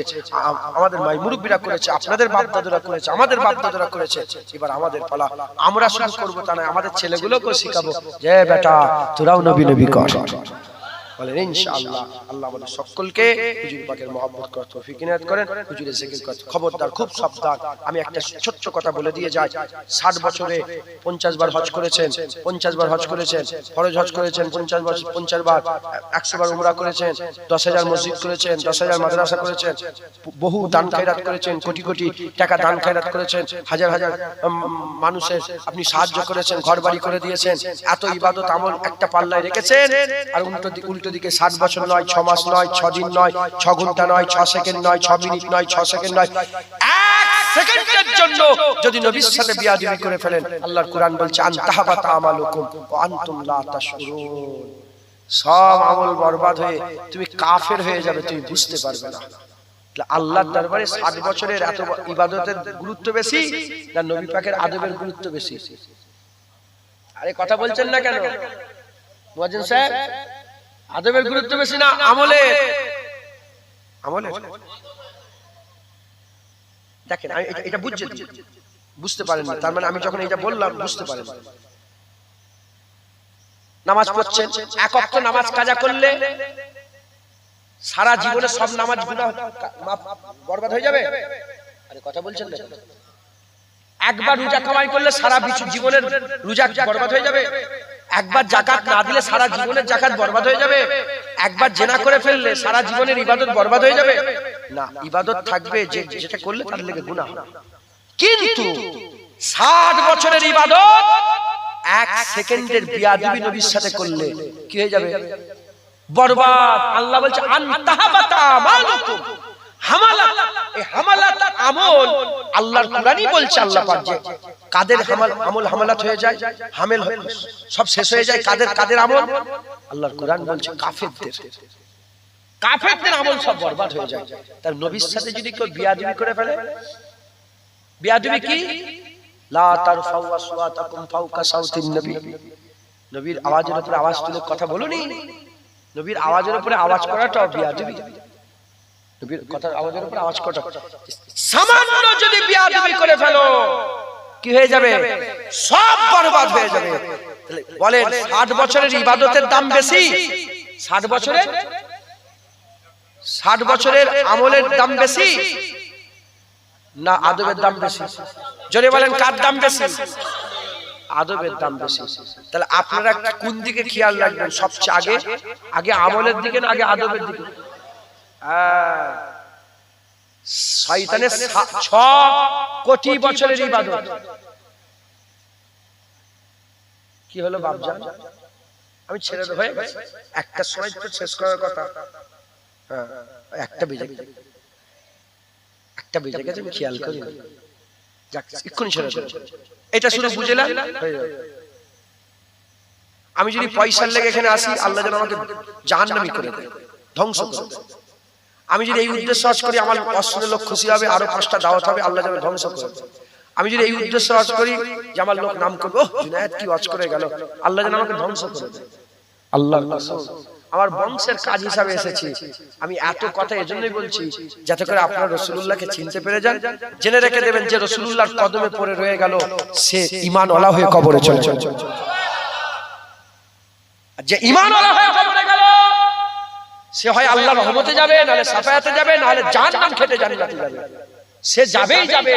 আমাদের মাই মুরব্বিরা করেছে, আপনাদের বাপ দাদুরা করেছে, আমাদের বাপ দাদুরা করেছে। এবার আমাদের পালা, আমরা শুরু করব তা নয়, আমাদের ছেলেগুলোকে শিখাবো, যে বেটা তোরাও নবী নবী কর। বলেন ইনশাআল্লাহ। আল্লাহ আমাদের সকলকে হুজুর পাকের মহব্বত করার তৌফিক ইনায়াত করেন, হুজুরের জিকির করেন। খবরদার, খুব সাবধান। আমি একটা ছোট্ট কথা বলে দিয়ে যাই, 60 বছরে 50 বার হজ করেছেন, 50 বার হজ করেছেন, ফরজ হজ করেছেন 50 বার, 50 বার, 100 বার উমরা করেছেন, 10,000 মসজিদ করেছেন, 10,000 মাদ্রাসা করেছেন, বহু দান খায়রাত করেছেন, কোটি কোটি টাকা দান খায়রাত করেছেন, হাজার হাজার মানুষের আপনি সাহায্য করেছেন, ঘর বাড়ি করে দিয়েছেন। এত ইবাদত আমল একটা পাল্লায় রেখেছেন, আর উল্টো দিকে 60 বছর নয়, 6 মাস নয়, 6 দিন নয়, 6 ঘন্টা নয়, 6 সেকেন্ড নয়, 6 মিনিট নয়, 6 সেকেন্ড নয়, 1 সেকেন্ডের জন্য যদি নবীর সাথে বিয়াদবি করে ফেলেন, আল্লাহর কোরআন বলছে আনতাহাবাতা আমালুকুম ওয়া আনতুম লা তাশউরুন, সব আমল বরবাদ হয়ে তুমি কাফের হয়ে যাবে, তুমি বুঝতে পারবে না। আল্লাহর দরবারে 60 বছরের এত ইবাদতের গুরুত্ব বেশি না নবী পাকের আদবের গুরুত্ব বেশি? আরে কথা বলছেন না কেন মুয়াজ্জিন সাহেব? আদবের গুরুত্ব বেশি না আমলের? আমলের দেখেন, আমি এটা বুঝতে পারেন না, তার মানে আমি যখন এটা বললাম বুঝতে পারেন। নামাজ পড়ছেন, এক ওয়াক্ত নামাজ কাজা করলে সারা জীবনে সব নামাজ গুনাহ বরবাদ হয়ে যাবে? আরে কথা বলছেন না? একবার রোজা কামাই করলে সারা জীবনের রোজা বরবাদ হয়ে যাবে? একবার যাকাত না দিলে সারা জীবনের যাকাত বরবাদ হয়ে যাবে? একবার জিনা করে ফেললে সারা জীবনের ইবাদত বরবাদ হয়ে যাবে? না, ইবাদত থাকবে, যেটা করলে তার লেগে গুনাহ। কিন্তু 60 বছরের ইবাদত 1 সেকেন্ডের বিয়াদবি নবীর সাথে করলে কি হয়ে যাবে? বরবাদ। আল্লাহ বলছে আনতাহাবাতা আমালুকুম, হামালাত, এই হামালাত আমল আল্লাহর কোরআনই বলছে। আল্লাহ পাক যে কাদের আমল হামালাত হয়ে যায়, হামেল সব শেষ হয়ে যায়, কাদের আমল? আল্লাহর কোরআন বলছে কাফেরদের আমল সব বরবাদ হয়ে যায়। তার নবীর সাথে যদি কেউ বিয়াদবি করে ফেলে, বিয়াদবি কি? লা তারফাউ আসওয়াতাকুম ফাওকা সাউতিন নবী, নবীর আওয়াজের উপরে আওয়াজ তুলে কথা বলুনি। নবীর আওয়াজের উপরে আওয়াজ করাটাও বিয়াদবি। নবীর কথার আওয়াজের উপরে আওয়াজ করাটা, সামান্য যদি বিয়াদবি করে ফেলো কি হয়ে যাবে? সব বরবাদ হয়ে যাবে। তাহলে বলেন 60 বছরের ইবাদতের দাম বেশি, 60 বছরের আমলের দাম বেশি না আদবের দাম বেশি? জোরে বলেন কার দাম বেশি? আদবের দাম বেশি। তাহলে আপনারা কোন দিকে খেয়াল রাখবেন সবচেয়ে আগে আমলের দিকে না আগে আদবের দিকে? শয়তানের 6 কোটি বছরের ইবাদত কি হলো বাপজান? আমি ছেড়ে দেব, হয়ে গেছে একটা সময় তো শেষ করার কথা। হ্যাঁ, একটা বেজে গেছে, আমি খেয়াল করি না। যাক, এক্ষুনি ছেড়ে দেব। এটা শুধু বুঝলাম হয়ে যাবে। আমি যদি পয়সার লেগে এখানে আসি, আল্লাহ যেন আমাকে জাহান্নামী করে দেয়, ধ্বংস করে দেয়। আমি যদি এই উদ্দেশ্য আজ করি, আমার 500 লোক খুশি হবে, আরো 5টা দাওয়াত হবে, আল্লাহ যেন ধ্বংস করে দেয়। আমি যদি এই উদ্দেশ্য আজ করি যে আমার লোক নাম করবো, জুনায়েদ কি ওয়াজ করে গেল, আল্লাহ যেন আমাকে ধ্বংস করে দেয়। আল্লাহর কসম, আমার বংশের কাজ হিসাবে এসেছি। আমি এত কথা এজন্যই বলছি যাতে করে আপনারা রাসূলুল্লাহকে চিনতে পেরে যান। জেনে রেখে দেবেন যে রাসূলুল্লাহর কদমে পড়ে রয়ে গেল, সে ঈমানওয়ালা হয়ে কবরে চলে যাবে। যে ঈমানওয়ালা হয়ে কবরে গেল, সে হয় আল্লাহর রহমতে যাবে, নাহলে শাফায়াতে যাবে, নাহলে জাহান্নাম খেতে জান্নাতে যাবে। সে যাবেই যাবে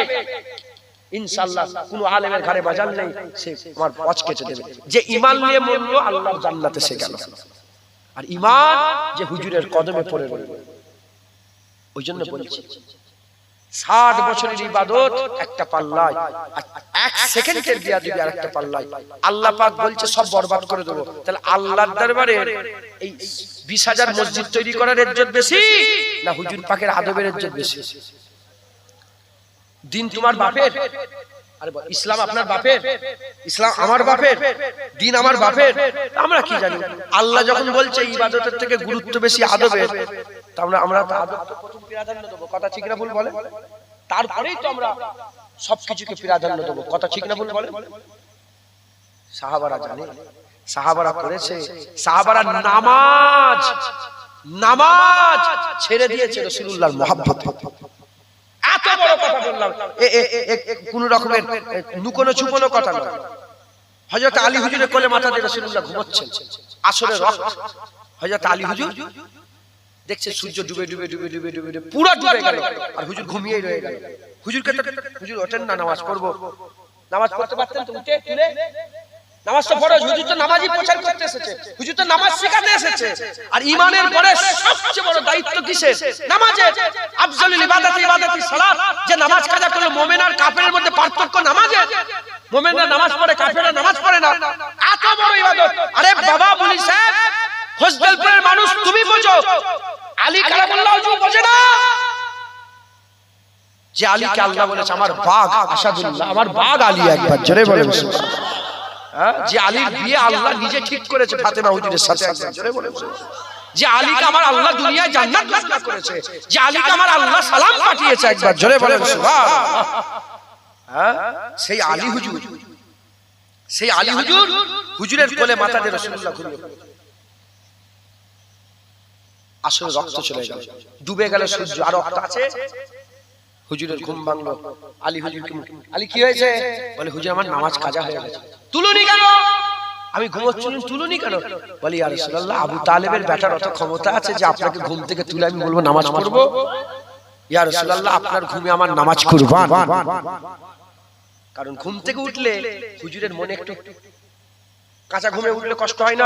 ইনশাআল্লাহ। কোন আলেমের ঘরে বাজার নেই, সে আমার পথ কেটে দেবে। যে ঈমান নিয়ে মরলো, আল্লাহর জান্নাতে সে গেল। আর ঈমান যে হুজুরের কদমে পড়ে রইল। ওই জন্য বলছি 60 বছরের ইবাদত একটা পাল্লায়, 1 সেকেন্ডের বিয়াদবি আরেকটা পাল্লায়। আল্লাহ পাক বলছে সব বরবাদ করে দেব। তাহলে আল্লাহর দরবারে এই 20,000 মসজিদ তৈরি করার ইজ্জত বেশি না হুজুর পাকের আদবের ইজ্জত বেশি? দিন তোমার বাপের, আরে ইসলাম আপনার বাপের, ইসলাম আমার বাপের, দিন আমার বাপের, আমরা কি জানি? আল্লাহ যখন বলছে ইবাদতের থেকে গুরুত্ব বেশি আদবের, তো আমরা তো আদবকে প্রথম প্রাধান্য দেব। কথা ঠিক না ভুল বলে? তারপরেই তো আমরা সবকিছুকে প্রাধান্য দেব। কথা ঠিক না ভুল বলে? সাহাবারা জানে, সাহাবারা করেছে, সাহাবারা নামাজ ছেড়ে দিয়েছে রাসূলুল্লাহর মহব্বত। এত বড় কথা বললাম, কোন রকমের লুকোনো ছুপোনো কথা না। হযরত আলী হুজুরের কোলে মাথা দিয়ে রাসূলুল্লাহ ঘুমাচ্ছেন আসরের রাত। হযরত আলী হুজুর দেখছে সূর্য ডুবে ডুবে ডুবে ডুবে ডুবে পুরো ডুবে গেল, আর হুজুর ঘুমিয়েই রয়ে গেল। হুজুরকে তো হুজুর ওঠেন না, নামাজ পড়বো। নামাজ পড়তে পারতেন তো উঠে তুলে নামাজ তো ফরজ। হুজুর তো নামাজই প্রচার করতে এসেছে, হুজুর তো নামাজ শেখাতে এসেছে। আর ঈমানের পরে সবচেয়ে বড় দায়িত্ব কিসের? নামাজের। আফজালুল ইবাদাতি সালাত। যে নামাজ কাজা করলো, মুমিন আর কাফেরের মধ্যে পার্থক্য নামাজে। মুমিনরা নামাজ পড়ে, কাফেররা নামাজ পড়ে না। এত বড় ইবাদত। আরে বাবা বলি সাহেব, হোস্টেলপুরের মানুষ তুমি বোঝো, আলী কালামুল্লাহ হুজুর বোঝে না। যে আলীকে আল্লাহ বলেছে আমার বাঘ আসাদুল্লাহ, আমার বাঘ আলী, একবার জোরে বলেন সুবহানাল্লাহ। যে আলীর বিয়ে আল্লাহ নিজে ঠিক করেছে ফাতেমা হুজুরের সাথে, একবার জোরে বলেন সুবহানাল্লাহ। যে আলীকে আমার আল্লাহ দুনিয়ায় জান্নাত নসিব করেছে, যে আলীকে আমার আল্লাহ সালাম পাঠিয়েছে, একবার জোরে বলেন সুবহানাল্লাহ। সেই আলী হুজুর, সেই আলী হুজুর, হুজুরের কোলে মাথা দিয়ে রাসূলুল্লাহ ঘুমিয়ে পড়লেন। আসলে রক্ত চলে গেল, ডুবে গেল সূর্য, আর রক্ত আছে। হুজুরের ঘুম ভাঙলো। আলী হুজুর, আলী কি হয়েছে? বলে হুজুর আমার নামাজ কাজা হয়ে গেছে। তুলুনি কেন? আমি ঘুমোচ্ছিলাম, তুলুনি কেন? বলি ইয়া রাসূলুল্লাহ, আবু তালেবের বেটার অত ক্ষমতা আছে যে আপনাকে ঘুম থেকে তুলে আমি বলবো নামাজ পড়বো? ইয়া রাসূলুল্লাহ, আপনার ঘুমে আমার নামাজ কুরবান। কারণ ঘুম থেকে উঠলে হুজুরের মনে একটু, কাঁচা ঘুমে উঠলে কষ্ট হয় না,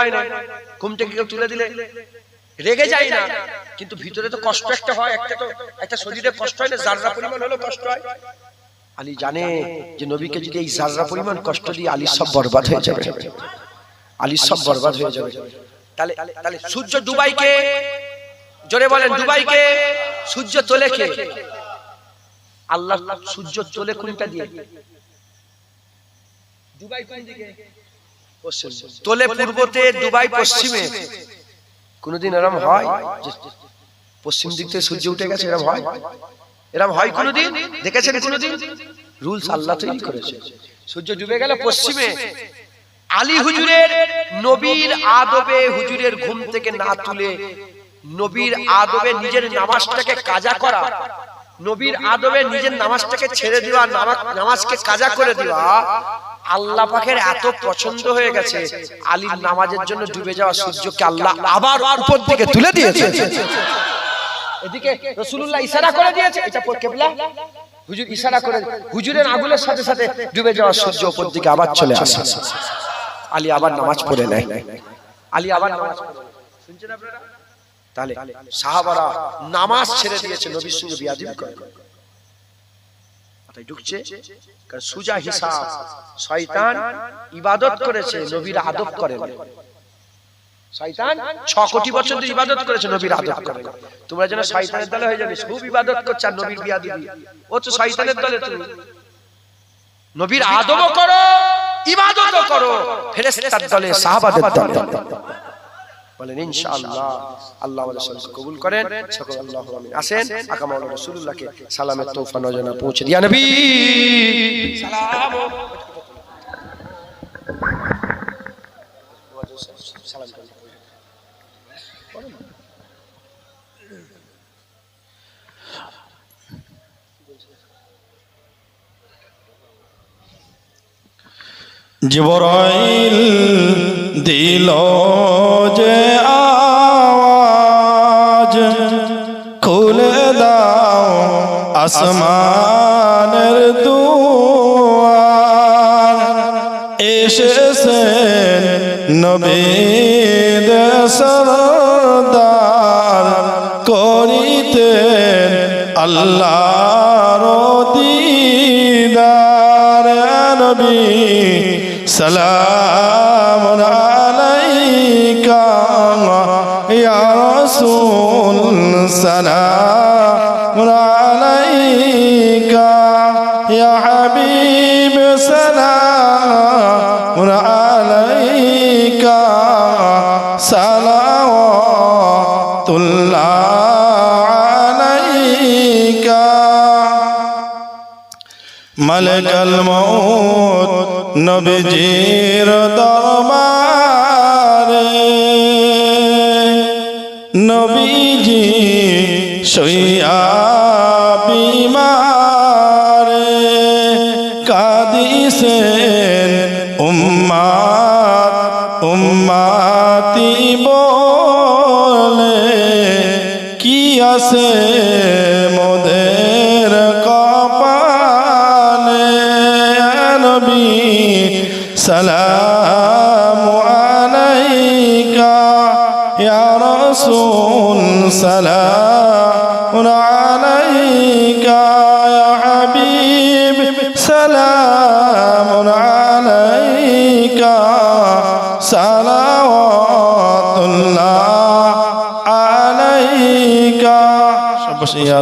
ঘুম থেকে কেউ তুলে দিলে রেগে যায় না, কিন্তু ভিতরে তো কষ্ট একটা হয়, একটা শরীরে কষ্ট হয় না, জাররা পরিমাণ হলো কষ্ট হয়। আলী জানে যে নবীকে যদি এই জাররা পরিমাণ কষ্ট দিয়ে আলী সব বরবাদ হয়ে যাবে, আলী সব বরবাদ হয়ে যাবে। তাহলে তাহলে সূর্য ডুবাইকে, জোরে বলেন ডুবাইকে, সূর্য তোলে কে? আল্লাহ। সূর্য তোলে কোনটা দিয়ে? ডুবাই কোন দিকে? পশ্চিম। তোলে পূর্বতে, ডুবাই পশ্চিমে। কোনদিন এরকম হয় পশ্চিম দিক থেকে সূর্য উঠে গেছে? এরকম হয়? এরকম হয় কোনদিন? দেখেছেন কোনদিন? রুলস আল্লাহ তৈরি করেছে। সূর্য ডুবে গেল পশ্চিমে। আলী হুজুরের নবীর আদবে হুজুরের ঘুম থেকে না তুলে নবীর আদবে নিজের নামাজটাকে কাজা করা, নবীর আদবে নিজের নামাজটাকে ছেড়ে দেওয়া, নামাজকে কাজা করে দেওয়া আল্লাহ পাকের এত পছন্দ হয়ে গেছে, আলীর নামাজের জন্য ডুবে যাওয়া সূর্যকে আল্লাহ আবার উপর দিকে তুলে দিয়েছে। এদিকে রাসূলুল্লাহ ইশারা করে দিয়েছে, এটা কিবলা। হুজুর ইশারা করে, হুজুরের আগুনের সাথে সাথে ডুবে যাওয়া সূর্য উপর দিকে আবার চলে আসে। আলী আবার নামাজ পড়ে নেয়, আলী আবার নামাজ পড়ে। শুনছেন আপনারা? তাহলে সাহাবারা নামাজ ছেড়ে দিয়েছে নবীর সঙ্গে বিয়াদবি করে। কথাই ঢুকছে? কারণ সুজা হিসাব, শয়তান ইবাদত করেছে, নবীর আদব করে না। শয়তান 6 কোটি বছর ধরে ইবাদত করেছে, নবীর আদব করে না। তোমরা যেন শয়তানের দলে হয়ে যাবে, খুব ইবাদত করছে আর নবীর বিয়াদবি। ও তো শয়তানের দলে। তুমি নবীর আদবও করো, ইবাদতও করো, ফেরেশতার দলে, সাহাবাদের দলে। বলেন ইনশাআল্লাহ। আল্লাহ আমাদের সবাইকে কবুল করেন, সকল আল্লাহু আমিন। আসেন আকা মাওলানা রাসূলুল্লাহকে সালামের তোহফা নজনা পৌঁছে দিয়া নবী সালাম। সালাম করেন। জিবরাইল দিল যে আওয়াজ, খুলে দাও আসমানের দুয়ার, এসেছেন নবীদের সরদার, করিতেন আল্লাহর দিদার। নবী সালামুন আলাইকা ইয়া রাসূল, সালামুন আলাইকা ইয়া হাবিব, সালামুন আলাইকা সালাওয়াতুল্লাহ আলাইকা। মালিকাল মউত নবীজির দরবারে, নবীজি শুইয়া বিমারে, কাঁদিছেন উম্মাত উম্মাতি বলে, কি আছে মোদের কপালে। নবী সালামু আলাইকা ইয়া রাসূল, সালামুন আলাইকা ইয়া হাবিব, সালামুন আলাইকা সালাওয়াতুল্লাহ আলাইকা। সব বসে ইয়া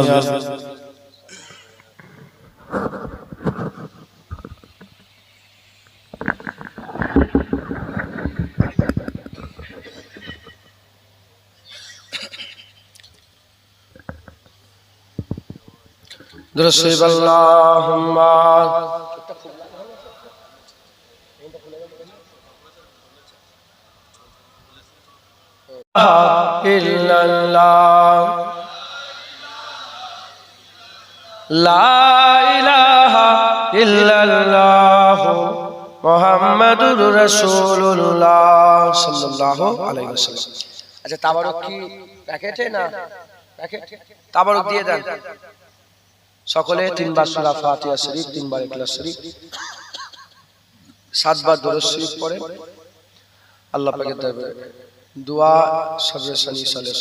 درشب اللهم إلا الله لا إله إلا الله محمد رسول الله صلى الله عليه وسلم আচ্ছা তাবারক কি প্যাকেটে না প্যাকেট তাবারক দিয়ে দেন সকলে তিনবার সূরা ফাতিহা শরীফ তিনবার ইখলাস শরীফ সাতবার দরুদ শরীফ পড়ে আল্লাহ পাকের দরবারে দোয়া সবরে সানি সালে